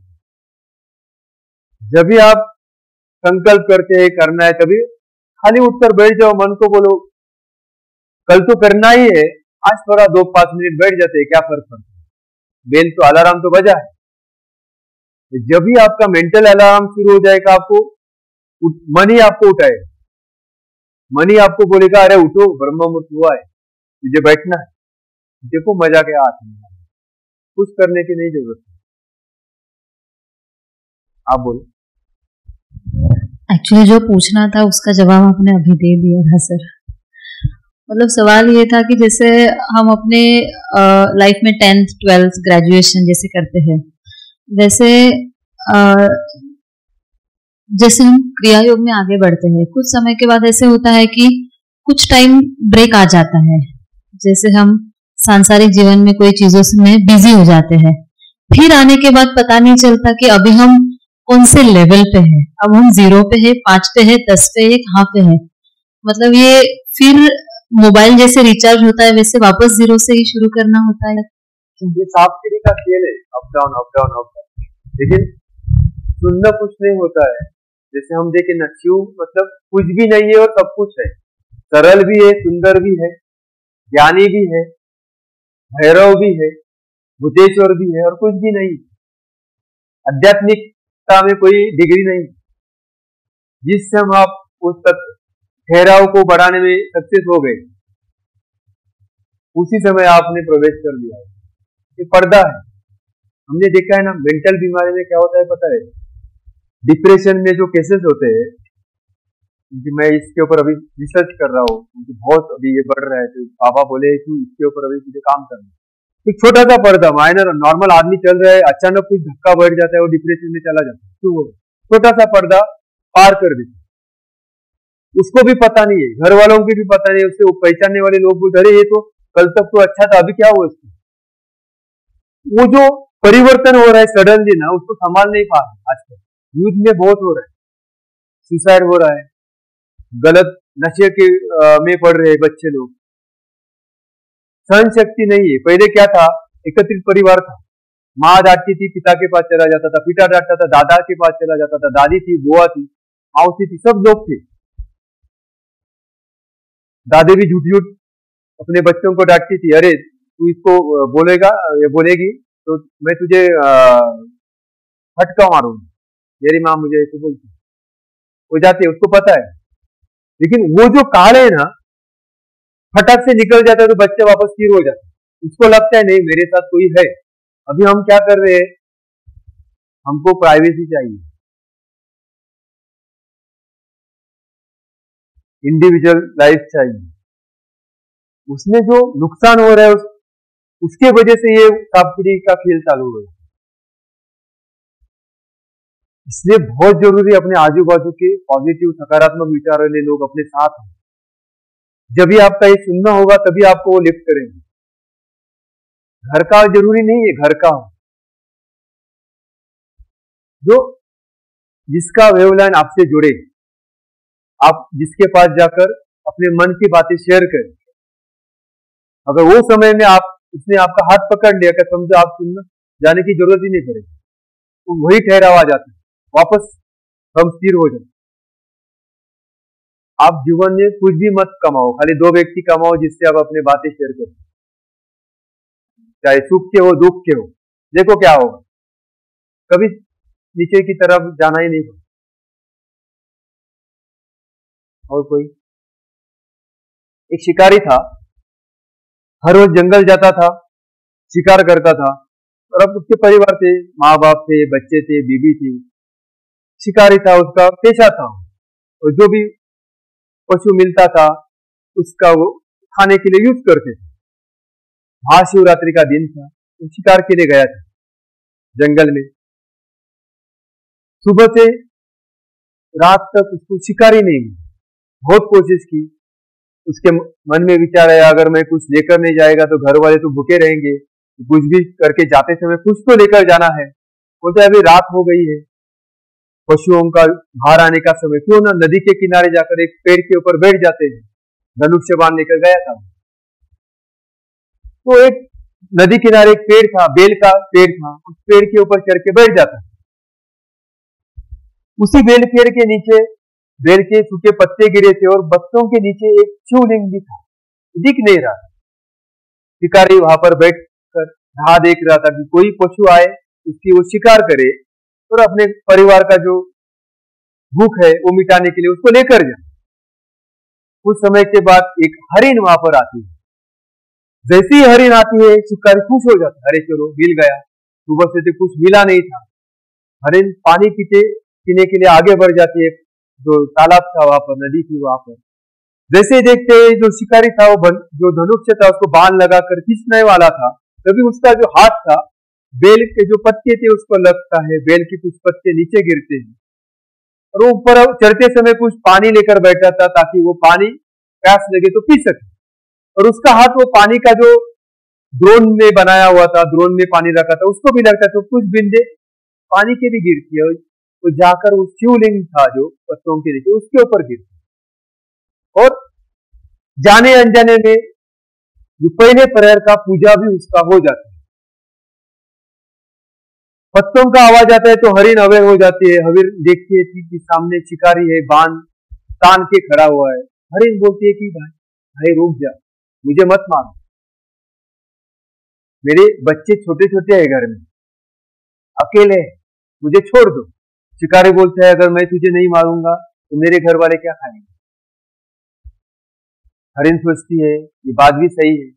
जब भी आप संकल्प करते हैं करना है, तभी खाली उठकर बैठ जाओ, मन को बोलो कल तो करना ही है, आज थोड़ा 2-5 मिनट बैठ जाते हैं, क्या फर्क पड़ता है? बेल तो अलार्म तो बजा है। जब भी आपका मेंटल अलार्म शुरू हो जाएगा, आपको मन ही आपको उठाएगा, मन ही आपको बोलेगा अरे उठो, ब्रह्म मुहूर्त हुआ है, तुझे बैठना है। देखो मजा क्या हाथ में, कुछ करने की नहीं जरूरत है। आप बोलो। एक्चुअली जो पूछना था उसका जवाब आपने अभी दे दिया था सर। मतलब सवाल ये था कि जैसे हम अपने लाइफ में 10th 12th ग्रेजुएशन जैसे करते हैं, वैसे जैसे हम क्रिया योग में आगे बढ़ते हैं, कुछ समय के बाद ऐसे होता है कि कुछ टाइम ब्रेक आ जाता है, जैसे हम सांसारिक जीवन में कोई चीजों में बिजी हो जाते हैं, फिर आने के बाद पता नहीं चलता कि अभी हम कौन से लेवल पे हैं, अब हम 0 पे है, 5 पे है, 10 पे है, कहाँ पे है। मतलब ये फिर मोबाइल जैसे रिचार्ज होता है वैसे वापस 0 से ही शुरू करना होता है। ये सांप सीढ़ी का खेल है, up down up down up down. लेकिन सुनना कुछ नहीं होता है। जैसे हम देखे ना, शिव मतलब कुछ भी नहीं है और सब कुछ है, सरल भी है, सुंदर भी है, ज्ञानी भी है, भैरव भी है, भूतेश्वर भी है और कुछ भी नहीं। आध्यात्मिकता में कोई डिग्री नहीं। जिस समय आप उस तक ठहराव को बढ़ाने में सक्सेस हो गए, उसी समय आपने प्रवेश कर लिया। ये पर्दा है। हमने देखा है ना, मेंटल बीमारी में क्या होता है पता है? डिप्रेशन में जो केसेस होते हैं, क्योंकि मैं इसके ऊपर अभी रिसर्च कर रहा हूँ, क्योंकि बहुत अभी ये बढ़ रहा है, तो पापा बोले कि इसके ऊपर अभी मुझे काम करना है। एक छोटा सा पर्दा, माइनर, नॉर्मल आदमी चल रहा है, अचानक कुछ धक्का बढ़ जाता है और डिप्रेशन में चला जाता है, क्यों? वो छोटा सा पर्दा पार कर देता, उसको भी पता नहीं है, घर वालों की भी पता नहीं है, उससे पहचानने वाले लोग बोलते अरे ये तो कल तक तो अच्छा था, अभी क्या हुआ इसको? वो जो परिवर्तन हो रहा है सडनली ना, उसको संभाल नहीं पा रहे। आजकल यूथ में बहुत हो रहा है, सुसाइड हो रहा है, गलत नशे के में पड़ रहे हैं बच्चे लोग। सहन शक्ति नहीं है। पहले क्या था? एकत्रित परिवार था, माँ डांटती थी, पिता के पास चला जाता था, पिता डांटता था, दादा के पास चला जाता था, दादी थी, बुआ थी, मौसी थी, सब लोग थे। दादी भी झूठ झूठ अपने बच्चों को डांटती थी, अरे तू इसको बोलेगा या बोलेगी तो मैं तुझे फटका मारूंगी, मेरी माँ मुझे ऐसे बोलती हो जाती है, उसको पता है। लेकिन वो जो काल है ना, फटक से निकल जाता है तो बच्चे वापस स्थिर हो जाते हैं, उसको लगता है नहीं मेरे साथ कोई है। अभी हम क्या कर रहे हैं? हमको प्राइवेसी चाहिए, इंडिविजुअल लाइफ चाहिए। उसमें जो नुकसान हो रहा है उसके वजह से ये सांप सीढ़ी का खेल चालू हो रहा है। इसलिए बहुत जरूरी अपने आजू बाजू के पॉजिटिव सकारात्मक विचार वाले लोग अपने साथ हैं। जब भी आपका ये सुनना होगा तभी आपको वो लिफ्ट करेंगे। घर का जरूरी नहीं है, घर का हो जो जिसका वेवलाइन आपसे जुड़े, आप जिसके पास जाकर अपने मन की बातें शेयर करें। अगर वो समय में उसने आपका हाथ पकड़ लिया कि समझो आप सुनना जाने की जरूरत ही नहीं पड़ेगी, तो वही ठहराव आ जाता है, वापस हम स्थिर हो जाते। आप जीवन में कुछ भी मत कमाओ, खाली 2 व्यक्ति कमाओ जिससे आप अपने बातें शेयर करो, चाहे सुख के हो दुख के हो। देखो क्या होगा, कभी नीचे की तरफ जाना ही नहीं होगा। और कोई एक शिकारी था, हर रोज जंगल जाता था, शिकार करता था, और अब उसके परिवार थे, माँ बाप थे, बच्चे थे, बीबी थी। शिकारी था, उसका पेशा था, और जो भी पशु मिलता था उसका वो खाने के लिए यूज करते थे। महाशिवरात्रि का दिन था, तो शिकार के लिए गया था जंगल में। सुबह से रात तक उसको शिकार ही नहीं मिला, बहुत कोशिश की। उसके मन में विचार आया अगर मैं कुछ लेकर नहीं जाएगा तो घर वाले तो भूखे रहेंगे, कुछ भी करके जाते समय कुछ तो लेकर जाना है। बोलते अभी रात हो गई है, पशुओं का बाहर आने का समय, क्यों ना नदी के किनारे जाकर एक पेड़ के ऊपर बैठ जाते हैं। धनुष से बाण लेकर गया था, तो एक नदी किनारे एक पेड़ था, बेल का पेड़ था, उस पेड़ के ऊपर चढ़ के बैठ जाता। उसी बेल पेड़ के नीचे बेल के सूखे पत्ते गिरे थे और पत्तों के नीचे एक शिवलिंग भी था, दिख नहीं रहा। शिकारी वहां पर बैठ कर राह देख रहा था कि कोई पशु आए, उसकी वो शिकार करे और अपने परिवार का जो भूख है वो मिटाने के लिए उसको लेकर जाए। कुछ समय के बाद एक हरिण वहां पर आती है। जैसे ही हरिण आती है, शिकारी खुश हो जाता है, अरे चलो मिल गया, सुबह से तो कुछ मिला नहीं था। हरिण पानी पीने के लिए आगे बढ़ जाती है, जो तालाब था वहां पर, नदी थी वहां पर। जैसे ही देखते जो शिकारी था वो जो धनुष था उसको बाण लगाकर खींचने वाला था, तभी उसका जो हाथ था, बेल के जो पत्ते थे उसको लगता है, बेल के कुछ पत्ते नीचे गिरते हैं और वो ऊपर चढ़ते समय कुछ पानी लेकर बैठा था ताकि वो पानी प्यास लगे तो पी सके। और उसका हाथ वो पानी का जो द्रोण में बनाया हुआ था, द्रोण में पानी रखा था, उसको भी लगता तो कुछ बिंदे पानी के भी गिरती है, तो जाकर उस शिवलिंग था जो पत्तों के नीचे, उसके ऊपर गिरती और जाने अनजाने में जो पहले प्रहर का पूजा भी उसका हो जाता है। पत्तों का आवाज आता है तो हरिण अवेयर हो जाती है। हरिण देखती है कि सामने शिकारी है, बाण तान के खड़ा हुआ है। हरिण बोलती है कि भाई रुक जा, मुझे मत मारो, मेरे बच्चे छोटे छोटे हैं, घर में अकेले, मुझे छोड़ दो। शिकारी बोलता है अगर मैं तुझे नहीं मारूंगा तो मेरे घर वाले क्या खाएंगे। हरिण सोचती है ये बात भी सही है।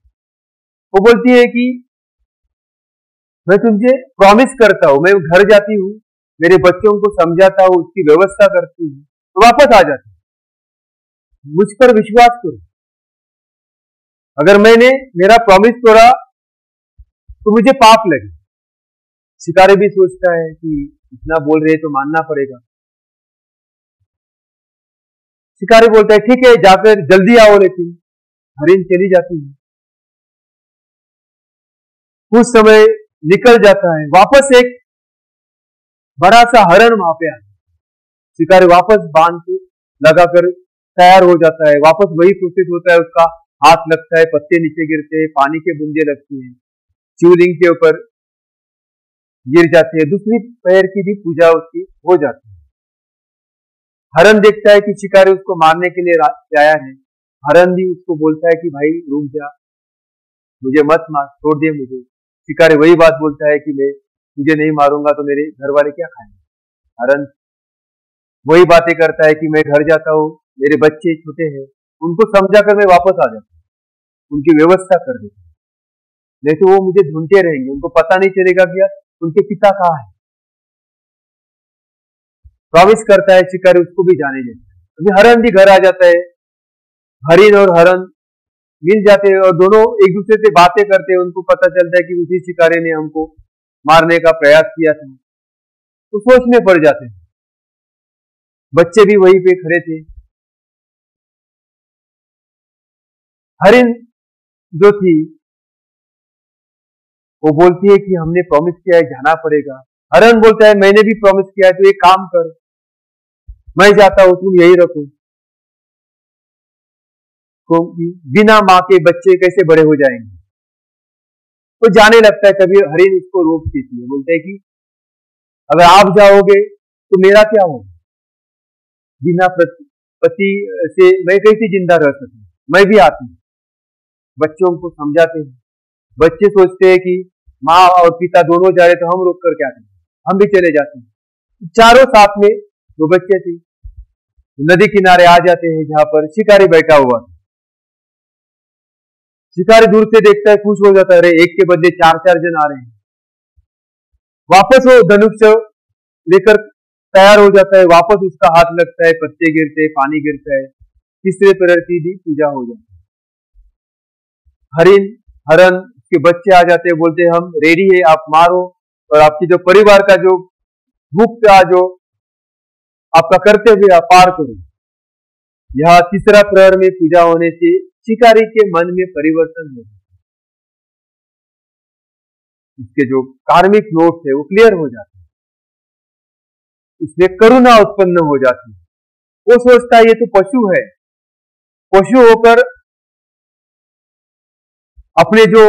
वो बोलती है कि मैं तुझे प्रॉमिस करता हूं, मैं घर जाती हूँ, मेरे बच्चों को समझाता हूँ, उसकी व्यवस्था करती हूँ, तो वापस आ जाती हूँ। मुझ पर विश्वास करो, अगर मैंने मेरा प्रॉमिस तोड़ा तो मुझे पाप लगे। शिकारी भी सोचता है कि इतना बोल रहे तो मानना पड़ेगा। शिकारी बोलता है ठीक है, जाकर जल्दी आओ, लेकिन हरिण चली जाती है। कुछ समय निकल जाता है, वापस एक बड़ा सा हरण वहां पे आता है। शिकारी वापस बांध को लगाकर तैयार हो जाता है, वापस वही प्रोसेस होता है, उसका हाथ लगता है, पत्ते नीचे गिरते हैं, पानी के बूंदे लगती हैं, शिवलिंग के ऊपर गिर जाती है, दूसरी पैर की भी पूजा उसकी हो जाती है। हरण देखता है कि शिकारी उसको मारने के लिए तैयार है। हरण भी उसको बोलता है कि भाई रुक जा, मुझे मत मार, छोड़ दे मुझे। शिकारी वही बात बोलता है कि मैं तुझे नहीं मारूंगा तो मेरे घर वाले क्या खाएंगे। हरण वही बातें करता है कि मैं घर जाता हूँ, मेरे बच्चे छोटे हैं, उनको समझा कर मैं वापस आ जाता हूँ, उनकी व्यवस्था कर देता हूँ, नहीं तो वो मुझे ढूंढते रहेंगे, उनको पता नहीं चलेगा कि उनके पिता कहाँ है। प्रॉमिस करता है शिकारी, उसको भी जाने देता है। अभी हरण भी घर आ जाता है, हरिण और हरण मिल जाते हैं और दोनों एक दूसरे से बातें करते हैं। उनको पता चलता है कि उसी शिकारी ने हमको मारने का प्रयास किया था, तो सोच में पड़ जाते हैं। बच्चे भी वहीं पे खड़े थे। हरिण जो थी वो बोलती है कि हमने प्रॉमिस किया है, जाना पड़ेगा। हरण बोलता है मैंने भी प्रॉमिस किया है, तो एक काम कर, मैं जाता हूं, तुम यही रखो। बिना मां के बच्चे कैसे बड़े हो जाएंगे। तो जाने लगता है, तभी हरिण इसको रोक देती है, बोलते है कि अगर आप जाओगे तो मेरा क्या होगा, बिना पति से मैं कैसे जिंदा रह सकूं, मैं भी आती हूँ। बच्चों को समझाते हैं, बच्चे सोचते हैं कि माँ और पिता दोनों जा रहे तो हम रोक कर क्या करें, हम भी चले जाते हैं। चारों साथ में दो बच्चे थे, नदी किनारे आ जाते हैं जहां पर शिकारी बैठा हुआ था। शिकारी दूर से देखता है, खुश हो जाता है, अरे एक के बदले चार चार जन आ रहे हैं। वापस वो धनुष लेकर तैयार हो जाता है, वापस उसका हाथ लगता है, पत्ते गिरते, पानी गिरता है, तीसरे प्रहर की भी पूजा हो जाती है। हरण के बच्चे आ जाते हैं, बोलते हैं हम रेडी है, आप मारो और आपकी जो परिवार का जो भूख का जो आपका कर्तव्य पार करो। यह तीसरा प्रहर में पूजा होने से शिकारी के मन में परिवर्तन हो, उसके जो कार्मिक नोट है वो क्लियर हो जाते हैं, इसमें करुणा उत्पन्न हो जाती है। वो सोचता है ये तो पशु है, पशु होकर अपने जो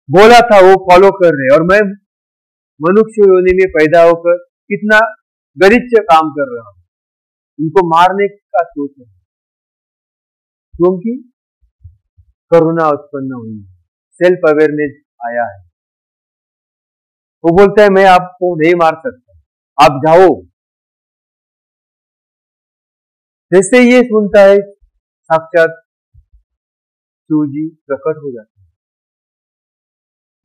बोला था वो फॉलो कर रहे, और मैं मनुष्य योनि में पैदा होकर कितना गरिष्ठ काम कर रहा हूं, उनको मारने का सोच है, क्योंकि करुणा उत्पन्न हुई, सेल्फ अवेयरनेस आया है। वो बोलता है मैं आपको नहीं मार सकता, आप जाओ। जैसे ये सुनता है साक्षात शिव जी प्रकट हो जाते हैं।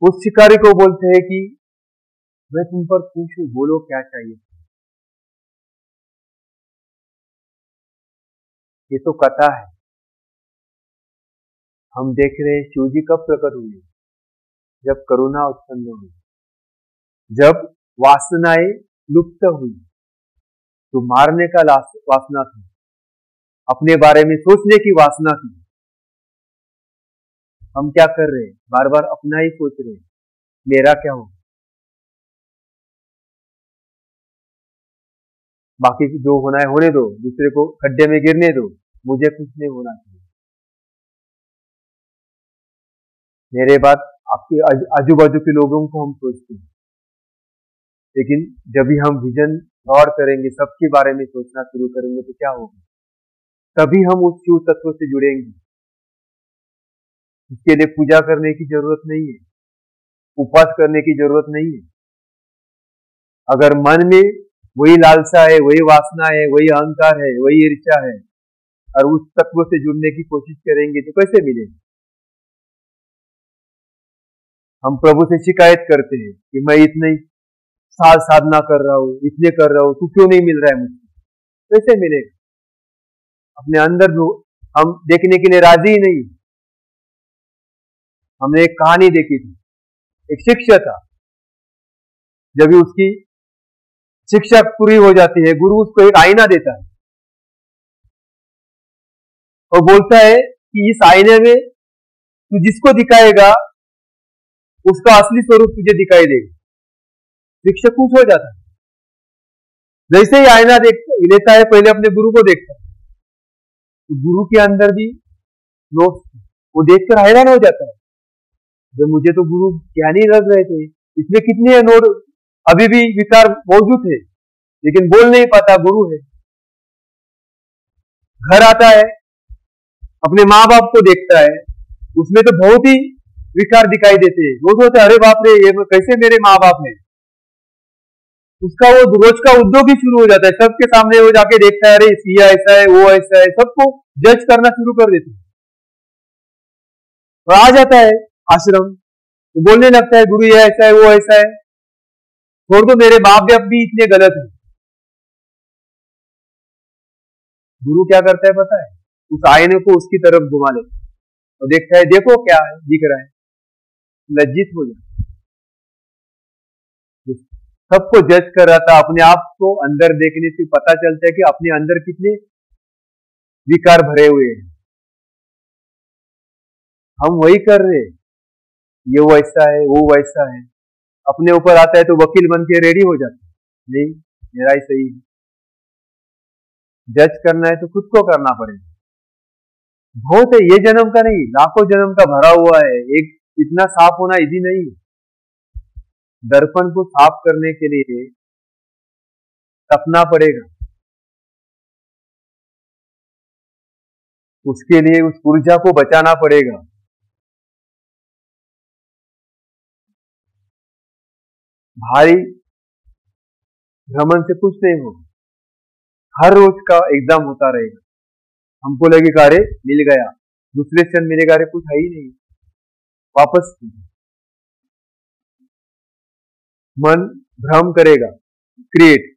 उस शिकारी को बोलते हैं कि मैं तुम पर खुश हूं, बोलो क्या चाहिए। ये तो कथा है, हम देख रहे हैं शिव जी कब प्रकट हुए, जब करुणा उत्पन्न हुई, जब वासनाएं लुप्त हुई। तो मारने का वासना थी, अपने बारे में सोचने की वासना थी। हम क्या कर रहे हैं, बार बार अपना ही सोच रहे हैं, मेरा क्या हो, बाकी जो होना है होने दो, दूसरे को खड्डे में गिरने दो, मुझे कुछ नहीं होना चाहिए। मेरे बाद आपके आजू बाजू के लोगों को हम सोचते हैं, लेकिन जब भी हम विजन गौर करेंगे, सबके बारे में सोचना शुरू करेंगे तो क्या होगा, तभी हम उस शिव तत्व से जुड़ेंगे। इसके लिए पूजा करने की जरूरत नहीं है, उपवास करने की जरूरत नहीं है। अगर मन में वही लालसा है, वही वासना है, वही अहंकार है, वही ईर्ष्या है, और उस तत्व से जुड़ने की कोशिश करेंगे तो कैसे मिलेंगे। हम प्रभु से शिकायत करते हैं कि मैं इतने साल साधना कर रहा हूं, इतने कर रहा हूं, तू क्यों नहीं मिल रहा है मुझसे, कैसे मिलेगा। अपने अंदर हम देखने के लिए राजी ही नहीं। हमने एक कहानी देखी थी, एक शिक्षक था, जब उसकी शिक्षा पूरी हो जाती है, गुरु उसको एक आईना देता है और बोलता है कि इस आईने में तू जिसको दिखाएगा उसका असली स्वरूप तुझे दिखाई देगा। शिक्षक खुश हो जाता है, जैसे ही आईना लेता है, पहले अपने गुरु को देखता है, तो गुरु के अंदर भी नोट्स, वो देखकर हैरान हो जाता है, जब मुझे तो गुरु ज्ञानी लग रहे थे, इसमें कितने नोट अभी भी विकार मौजूद है, लेकिन बोल नहीं पाता, गुरु है। घर आता है, अपने माँ बाप को देखता है, उसमें तो बहुत ही विकार दिखाई देते हैं। वो सोचते अरे बाप रे, ये कैसे मेरे माँ बाप हैं। उसका वो रोज का उद्योग ही शुरू हो जाता है, सबके सामने वो जाके देखता है, अरे ये ऐसा है, वो ऐसा है, सबको जज करना शुरू कर देते हैं। और आ जाता है आश्रम, तो बोलने लगता है गुरु ये ऐसा है, वो ऐसा है, छोड़ दो, मेरे बाप भी इतने गलत है। गुरु क्या करता है पता है, उस आईने को उसकी तरफ घुमा लेता है और देखता है, देखो क्या है दिख रहा है, लज्जित हो जाता है। सबको जज कर रहा था, अपने आप को अंदर देखने से पता चलता है कि अपने अंदर कितने विकार भरे हुए हैं। हम वही कर रहे हैं, ये वैसा है, वो वैसा है, अपने ऊपर आता है तो वकील बन के रेडी हो जाता है, नहीं मेरा ही सही है। जज करना है तो खुद को करना पड़ेगा। बहुत है, ये जन्म का नहीं, लाखों जन्म का भरा हुआ है, एक इतना साफ होना इजी नहीं है। दर्पण को साफ करने के लिए तपना पड़ेगा, उसके लिए उस ऊर्जा को बचाना पड़ेगा। भारी भ्रमण से कुछ नहीं होगा, हर रोज का एग्जाम होता रहेगा। हमको लगेगा अरे मिल गया, दूसरे क्षण मिलेगा अरे कुछ है ही नहीं, वापस मन भ्रम करेगा, क्रिएट,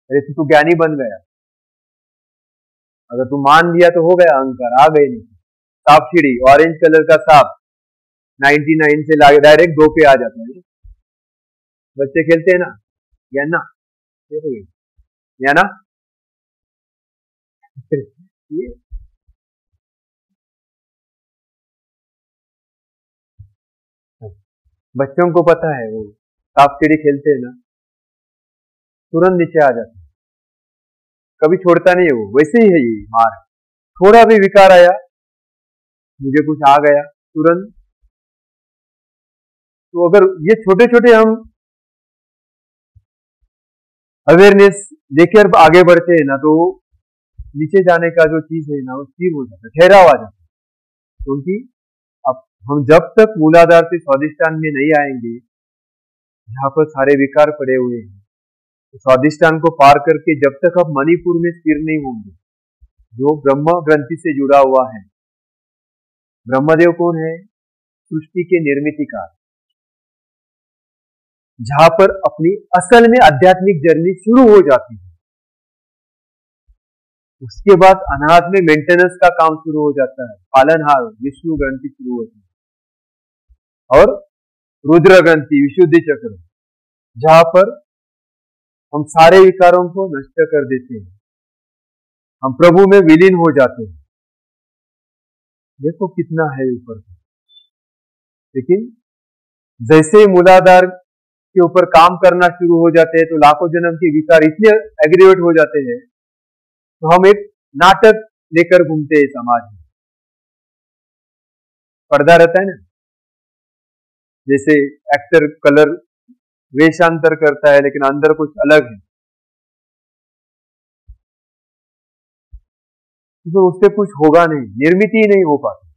अरे तू ज्ञानी बन गया। अगर तू मान लिया तो हो गया, अहंकार आ गए। नहीं, सांप सीढ़ी, ऑरेंज कलर का सांप 99 से डायरेक्ट 2 पे आ जाता है। बच्चे खेलते हैं ना, या ना या ना ये बच्चों को पता है, वो सांप सीढ़ी खेलते हैं ना, तुरंत नीचे आ जाता है, कभी छोड़ता नहीं है वो। वैसे ही है ये मार, थोड़ा भी विकार आया, मुझे कुछ आ गया तुरंत। तो अगर ये छोटे छोटे हम अवेयरनेस लेकर आगे बढ़ते हैं ना, तो नीचे जाने का जो चीज है ना, वो स्थिर हो जाता है, ठहराव आ जाता है। क्योंकि अब हम जब तक मूलाधार से स्वादिष्टान में नहीं आएंगे, जहाँ पर सारे विकार पड़े हुए हैं, तो स्वादिष्टान को पार करके जब तक आप मणिपुर में स्थिर नहीं होंगे, जो ब्रह्म ग्रंथि से जुड़ा हुआ है। ब्रह्मदेव कौन है? सृष्टि के निर्मितिकार, जहां पर अपनी असल में आध्यात्मिक जर्नी शुरू हो जाती है। उसके बाद अनाहत में मेंटेनेंस का काम शुरू हो जाता है, पालनहार विष्णु ग्रंथि शुरू होती है, और रुद्र ग्रंथि विशुद्धि चक्र, जहां पर हम सारे विकारों को नष्ट कर देते हैं, हम प्रभु में विलीन हो जाते हैं। देखो कितना है ऊपर। लेकिन जैसे ही मूलाधार के ऊपर काम करना शुरू हो जाते हैं, तो लाखों जन्म के विकार इतने एग्रीवेट हो जाते हैं, तो हम एक नाटक लेकर घूमते हैं समाज में। पर्दा रहता है ना, जैसे एक्टर कलर वेशांतर करता है लेकिन अंदर कुछ अलग है, तो उससे कुछ होगा नहीं, निर्मित ही नहीं हो पाती।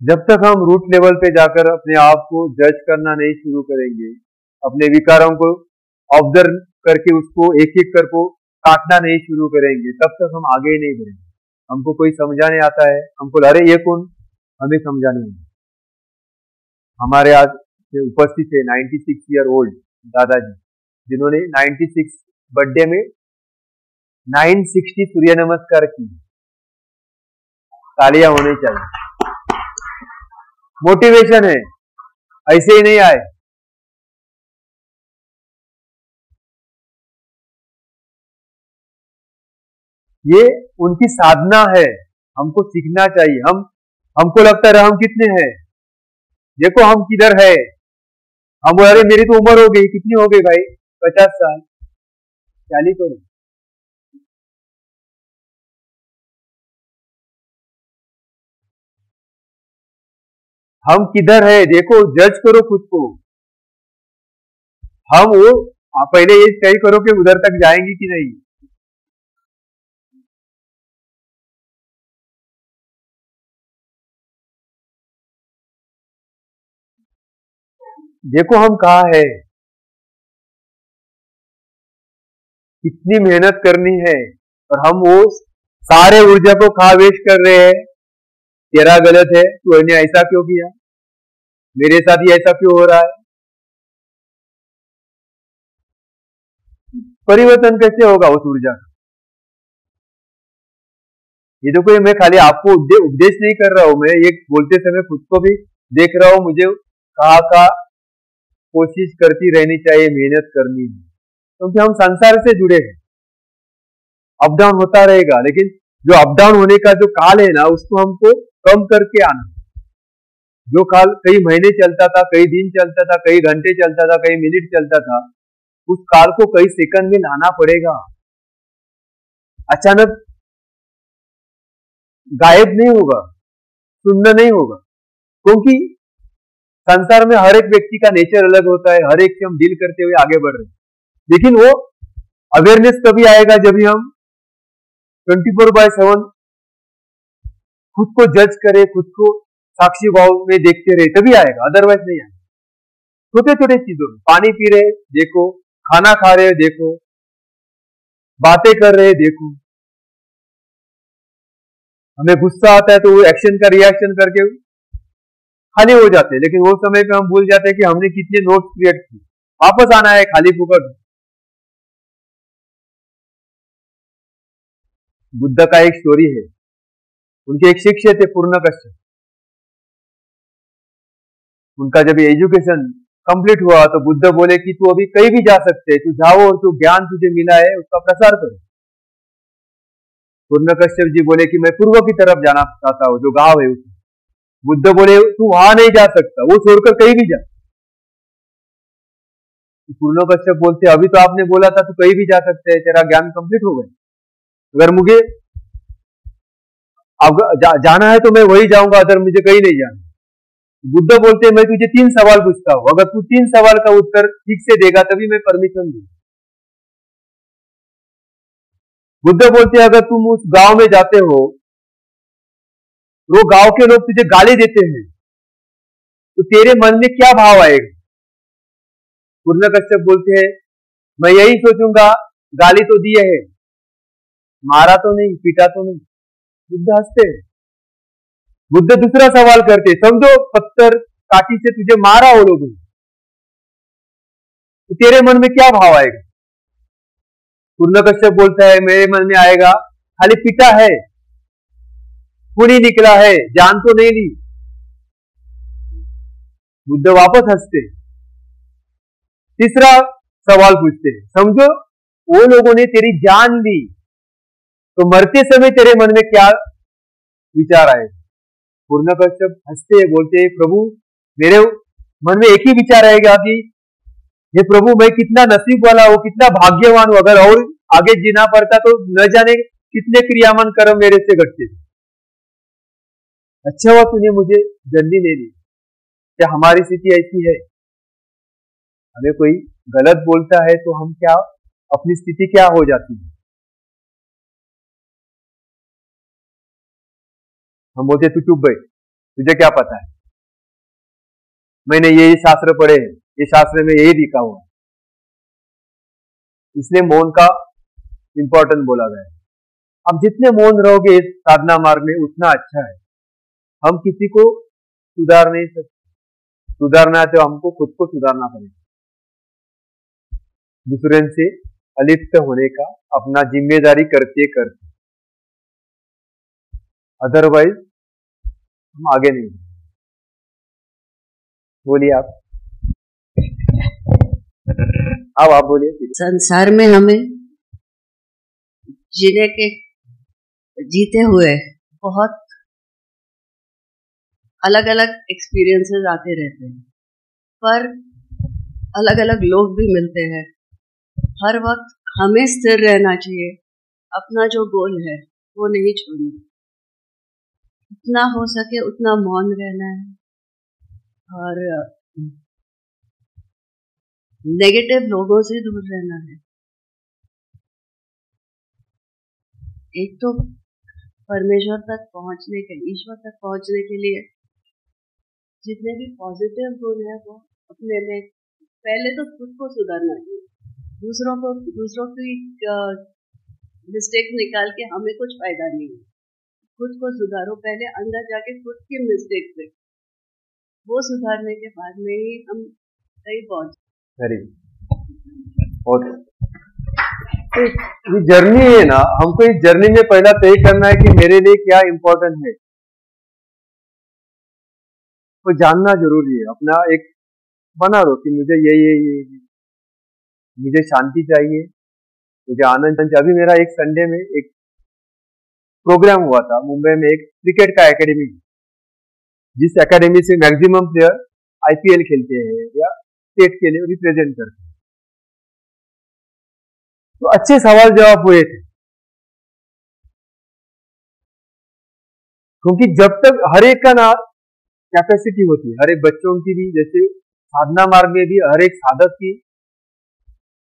जब तक हम रूट लेवल पे जाकर अपने आप को जज करना नहीं शुरू करेंगे, अपने विकारों को ऑब्जर्व करके उसको एक एक करके काटना नहीं शुरू करेंगे, तब तक हम आगे ही नहीं बढ़ेंगे। हमको कोई समझाने आता है, हमको अरे ये कौन, हमें समझाने नहीं। हमारे आज उपस्थित है 96 ईयर ओल्ड दादाजी, जिन्होंने 96 बर्थडे में 960 सूर्य नमस्कार की। तालियां होनी चाहिए। मोटिवेशन है, ऐसे ही नहीं आए। ये उनकी साधना है, हमको सीखना चाहिए। हमको लगता है हम कितने हैं, देखो हम किधर है। हम अरे मेरी तो उम्र हो गई, कितनी हो गई भाई? 50 साल, 40 हो गई। हम किधर है देखो, जज करो खुद को। हम वो पहले ये तय करो कि उधर तक जाएंगे कि नहीं। देखो हम कहाँ है, कितनी मेहनत करनी है, और हम वो सारे ऊर्जा को कहाँ वेस्ट कर रहे हैं। तेरा गलत है, तूने ऐसा क्यों किया, मेरे साथ ही ऐसा क्यों हो रहा है। परिवर्तन कैसे होगा उस ऊर्जा का? ये देखो, मैं खाली आपको उपदेश नहीं कर रहा हूं, मैं ये बोलते समय खुद को भी देख रहा हूं। मुझे कहा कोशिश करती रहनी चाहिए, मेहनत करनी है, क्योंकि हम संसार से जुड़े हैं। अप डाउन होता रहेगा, लेकिन जो अप डाउन होने का जो काल है ना, उसको हमको कम करके आना। जो काल कई महीने चलता था, कई दिन चलता था, कई घंटे चलता था, कई मिनट चलता था, उस काल को कई सेकंड में लाना पड़ेगा। अचानक गायब नहीं होगा, सुनना नहीं होगा, क्योंकि संसार में हर एक व्यक्ति का नेचर अलग होता है। हर एक से हम डील करते हुए आगे बढ़ रहे हैं, लेकिन वो अवेयरनेस तभी आएगा जब हम 24/7 खुद को जज करें, खुद को साक्षी भाव में देखते रहे, तभी आएगा, अदरवाइज नहीं आएगा। छोटे छोटे चीजों में, पानी पी रहे देखो, खाना खा रहे देखो, बातें कर रहे देखो। हमें गुस्सा आता है तो वो एक्शन का रिएक्शन करके खाली हो जाते हैं, लेकिन वो समय पे हम भूल जाते हैं कि हमने कितने नोट्स क्रिएट किए। वापस आना है खाली फुकट। बुद्ध का एक स्टोरी है, उनके एक शिष्य थे पूर्णकश्यप। उनका जब एजुकेशन कंप्लीट हुआ तो बुद्ध बोले कि तू अभी कहीं भी जा सकते है, तू जाओ और तू ज्ञान तुझे मिला है उसका प्रसार करो। पूर्णकश्यप जी बोले कि मैं पूर्व की तरफ जाना चाहता हूं, जो गांव है उसमें। बुद्ध बोले तू वहां नहीं जा सकता, वो छोड़कर कहीं भी जा। पूर्णकश्यप बोलते अभी तो आपने बोला था तू कहीं भी जा सकते है, तेरा ज्ञान कंप्लीट हो गया, अगर मुझे अब जाना है तो मैं वही जाऊंगा, अगर मुझे कहीं नहीं जाना। बुद्ध बोलते मैं तुझे 3 सवाल पूछता हूं, अगर तू 3 सवाल का उत्तर ठीक से देगा तभी मैं परमिशन दूंगा। बुद्ध बोलते हैं अगर तुम उस गांव में जाते हो, वो गांव के लोग तुझे गाली देते हैं, तो तेरे मन में क्या भाव आएगा? पूर्णकश्यप बोलते हैं मैं यही सोचूंगा, गाली तो दिए है, मारा तो नहीं, पीटा तो नहीं। बुद्ध हंसते हैं। बुद्ध दूसरा सवाल करते, समझो पत्थर काटी से तुझे मारा वो लोगों ने, तो तेरे मन में क्या भाव आएगा? पूर्णकश्यप बोलता है मेरे मन में आएगा खाली पीटा है, खून ही निकला है, जान तो नहीं ली। बुद्ध वापस हंसते। तीसरा सवाल पूछते हैं, समझो वो लोगों ने तेरी जान ली, तो मरते समय तेरे मन में क्या विचार आए? पूर्णकश्यप हंसते बोलते हैं प्रभु मेरे मन में एक ही विचार आएगा कि हे प्रभु मैं कितना नसीब वाला हूं, कितना भाग्यवान हूं, अगर और आगे जीना पड़ता तो न जाने कितने क्रियामान कर्म मेरे से घटते। अच्छा हुआ तूने मुझे जल्दी ले ली। क्या हमारी स्थिति ऐसी है? हमें कोई गलत बोलता है तो हम क्या, अपनी स्थिति क्या हो जाती है? हम बोलते तू चुप बैठ, तुझे क्या पता है, मैंने ये शास्त्र पढ़े हैं, ये शास्त्र में यही लिखा हुआ है। इसलिए मौन का इंपॉर्टेंट बोला गया है। अब जितने मौन रहोगे इस साधना मार्ग में उतना अच्छा है। हम किसी को सुधार नहीं सकते, सुधारना है तो हमको खुद को सुधारना पड़ेगा। दूसरे से अलिप्त होने का अपना जिम्मेदारी करते करते, अदरवाइज हम आगे नहीं। बोलिए आप। अब आप बोलिए। संसार में हमें जीने के जीते हुए बहुत अलग अलग एक्सपीरियंसेस आते रहते हैं, पर अलग अलग लोग भी मिलते हैं। हर वक्त हमें स्थिर रहना चाहिए, अपना जो गोल है वो नहीं छोड़ना, जितना हो सके उतना मौन रहना है और नेगेटिव लोगों से दूर रहना है। एक तो परमेश्वर तक पहुंचने के, ईश्वर तक पहुंचने के लिए जितने भी पॉजिटिव गुण है वो अपने में, पहले तो खुद को सुधारना चाहिए। दूसरों की मिस्टेक निकाल के हमें कुछ फायदा नहीं है। खुद को सुधारो, पहले अंदर जाके खुद की मिस्टेक से, वो सुधारने के बाद में ही हम कहीं पहुंचे। और ये जर्नी है ना, हमको इस जर्नी में पहला तय करना है कि मेरे लिए क्या इंपॉर्टेंट है, तो जानना जरूरी है। अपना एक बना लो कि मुझे ये मुझे शांति चाहिए, मुझे आनंद चाहिए। अभी मेरा एक संडे में एक प्रोग्राम हुआ था मुंबई में, एक क्रिकेट का एकेडमी, जिस एकेडमी से मैक्सिमम प्लेयर आईपीएल खेलते हैं या स्टेट के लिए रिप्रेजेंट करते हैं। तो अच्छे सवाल जवाब हुए थे, क्योंकि जब तक हर एक का ना कैपेसिटी होती है, हर एक बच्चों की भी, जैसे साधना मार्ग में भी हर एक साधक की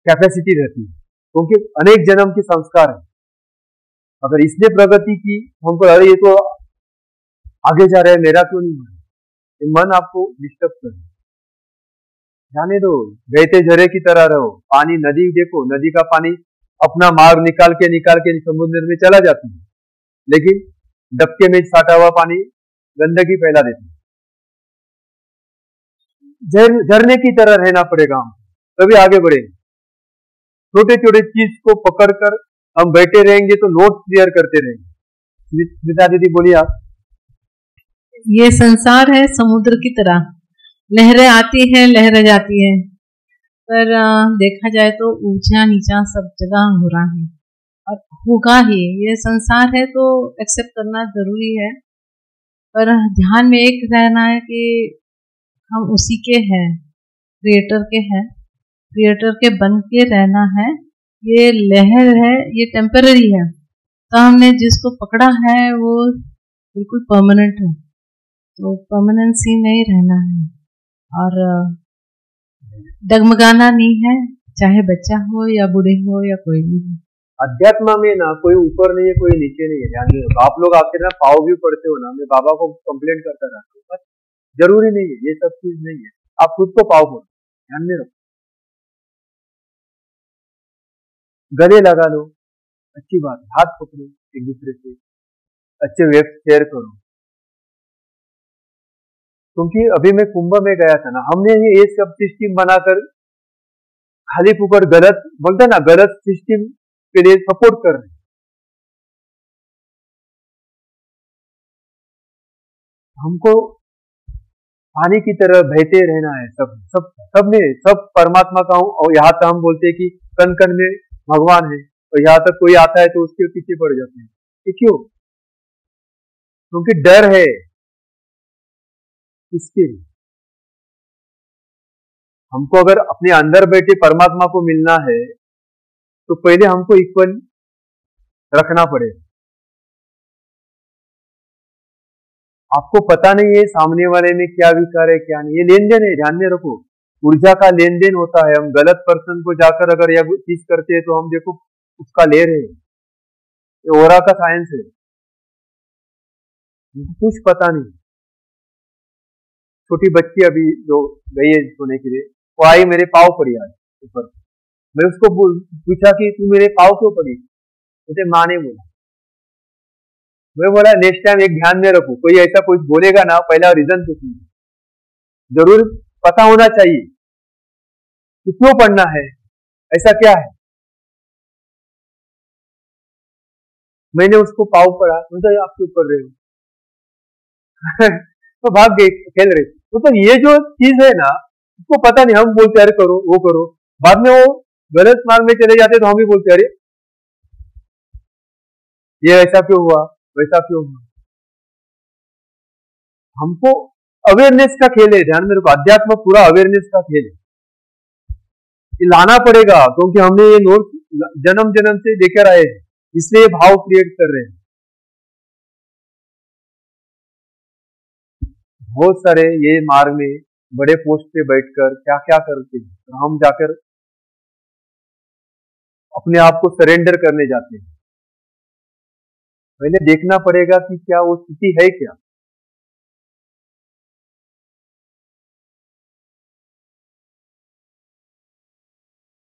कैपेसिटी रहती है, क्योंकि अनेक जन्म के संस्कार है। अगर इसने प्रगति की, हमको अरे ये तो आगे जा रहा है, मेरा क्यों नहीं बना, ये मन आपको डिस्टर्ब करे। जाने दो, बहते झरे की तरह रहो। पानी, नदी देखो, नदी का पानी अपना मार्ग निकाल के समुद्र में चला जाती है, लेकिन डबके में साटा हुआ पानी गंदगी फैला देती है। झरने की तरह रहना पड़ेगा, हम तभी आगे बढ़ेंगे। छोटे छोटे चीज को पकड़कर हम बैठे रहेंगे तो नोट क्लियर करते रहेंगे। स्मिता दीदी बोलिए आप। ये संसार है समुद्र की तरह, लहरें आती हैं लहरें जाती हैं, पर देखा जाए तो ऊंचा नीचा सब जगह हो रहा है और होगा ही। ये संसार है तो एक्सेप्ट करना जरूरी है, पर ध्यान में एक रहना है कि हम उसी के हैं, क्रिएटर के हैं, क्रिएटर के बन के रहना है। ये लहर है, ये टेम्पररी है, तो हमने जिसको पकड़ा है वो बिल्कुल परमानेंट है, तो परमानेंसी नहीं रहना है और डगमगाना नहीं है, चाहे बच्चा हो या बूढ़े हो या कोई भी हो। अध्यात्म में ना कोई ऊपर नहीं है, कोई नीचे नहीं है। ध्यान में रखो। आप लोग आखिर ना पाव भी पढ़ते हो ना, मैं बाबा को कंप्लेंट करता रहता हूँ, बस जरूरी नहीं है, ये सब चीज नहीं है। आप खुद को पाव पढ़ो, ध्यान में रखो। गले लगा लो, अच्छी बात है, हाथ पकड़ो एक दूसरे से, अच्छे वेब शेयर करो। क्योंकि अभी मैं कुंभ में गया था ना, हमने ये सब सिस्टम बनाकर खाली फुकड़ गलत बोलते ना, गलत सिस्टम के लिए सपोर्ट कर रहे हैं। हमको पानी की तरह बहते रहना है, सब सब सब में सब परमात्मा का हूं। और यहाँ तक हम बोलते हैं कि कण कण में भगवान है, और यहाँ तक कोई आता है तो उसके पीछे पड़ जाते हैं। ये क्यों? क्योंकि डर है इसके लिए। हमको अगर अपने अंदर बैठे परमात्मा को मिलना है तो पहले हमको इक्वल रखना पड़ेगा। आपको पता नहीं है सामने वाले में क्या विकार है क्या नहीं, ये लेन देन है, ध्यान में रखो। ऊर्जा का लेन देन होता है। हम गलत पर्सन को जाकर अगर यह चीज करते हैं तो हम देखो उसका ले रहे हैं। ये ओरा का साइंस है, कुछ पता नहीं। छोटी बच्ची अभी जो गई है सोने के लिए, वो आई मेरे पाव पड़ी आज ऊपर। मैं उसको पूछा कि तू मेरे पाव क्यों पड़ी? मुझे माँ ने बोला। मैं बोला नेक्स्ट टाइम एक ध्यान में रखो, कोई ऐसा कुछ बोलेगा ना, पहला रीजन पूछना, जरूर पता होना चाहिए कि क्यों पढ़ना है, ऐसा क्या है। मैंने उसको पाव पढ़ा, मुझे आप क्यों पढ़ रहे हो? तो भाग गए, खेल रहे। तो ये जो चीज है ना, उसको पता नहीं, हम बोलते अरे करो वो करो, बाद में वो गलत मार्ग में चले जाते तो हम भी बोलते अरे ये ऐसा क्यों हुआ, वैसा क्यों हुआ। हमको अवेयरनेस का खेल है, ध्यान में रखो। अध्यात्म पूरा अवेयरनेस का खेल है, ये लाना पड़ेगा। क्योंकि हमने ये नोट जन्म जन्म से लेकर आए हैं, इसलिए भाव क्रिएट कर रहे हैं। बहुत सारे ये मार्ग में बड़े पोस्ट पे बैठकर क्या क्या करते हैं, तो हम जाकर अपने आप को सरेंडर करने जाते हैं। पहले देखना पड़ेगा कि क्या वो स्थिति है क्या।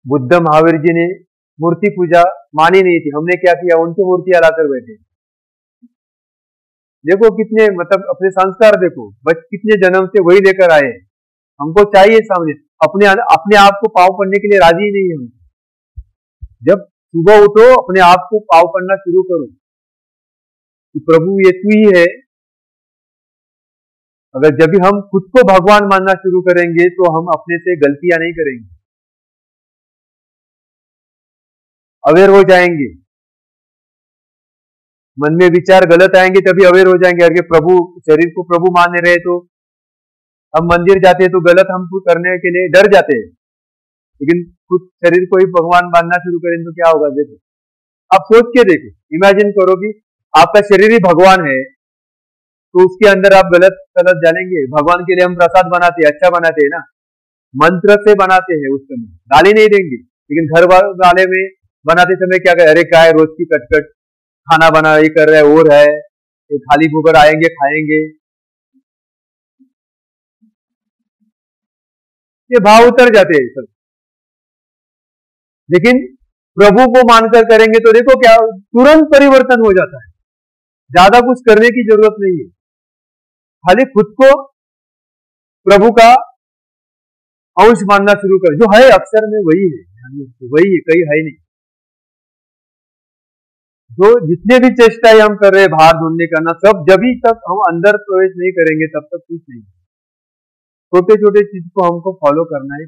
बुद्ध महावीर जी ने मूर्ति पूजा मानी नहीं थी, हमने क्या किया, उनकी मूर्तियां लाकर बैठे। देखो कितने मतलब अपने संस्कार देखो, कितने जन्म से वही लेकर आए। हमको चाहिए सामने अपने आप को पाव पढ़ने के लिए राजी नहीं है। जब सुबह उठो अपने आप को पाव पढ़ना शुरू करो कि प्रभु ये तू ही है। अगर जब भी हम खुद को भगवान मानना शुरू करेंगे तो हम अपने से गलतियां नहीं करेंगे, अवेयर हो जाएंगे। मन में विचार गलत आएंगे तभी अवेयर हो जाएंगे। अगर प्रभु शरीर को प्रभु मान रहे तो हम मंदिर जाते हैं तो गलत हम करने के लिए डर जाते हैं, लेकिन खुद शरीर को ही भगवान मानना शुरू करें तो क्या होगा। देखो आप सोच के देखो, इमेजिन करो कि आपका शरीर ही भगवान है, तो उसके अंदर आप गलत गलत जानेंगे। भगवान के लिए हम प्रसाद बनाते हैं, अच्छा बनाते हैं ना, मंत्र से बनाते हैं, उस समय गाली नहीं देंगे। लेकिन घर वाले में बनाते समय क्या कहे, अरे क्या है रोज की कटकट, खाना बना ये कर रहे हैं और है, तो खाली भूकर आएंगे खाएंगे। ये भाव उतर जाते हैं सब। लेकिन प्रभु को मानकर करेंगे तो देखो क्या तुरंत परिवर्तन हो जाता है। ज्यादा कुछ करने की जरूरत नहीं है, खाली खुद को प्रभु का अंश मानना शुरू कर। जो है अक्षर में वही है, वही है, कहीं है नहीं। जो जितने भी चेष्टाएं हम कर रहे हैं बाहर ढूंढने का ना, सब जब तक हम अंदर प्रवेश नहीं करेंगे तब तक कुछ नहीं। छोटे छोटे चीज को हमको फॉलो करना है।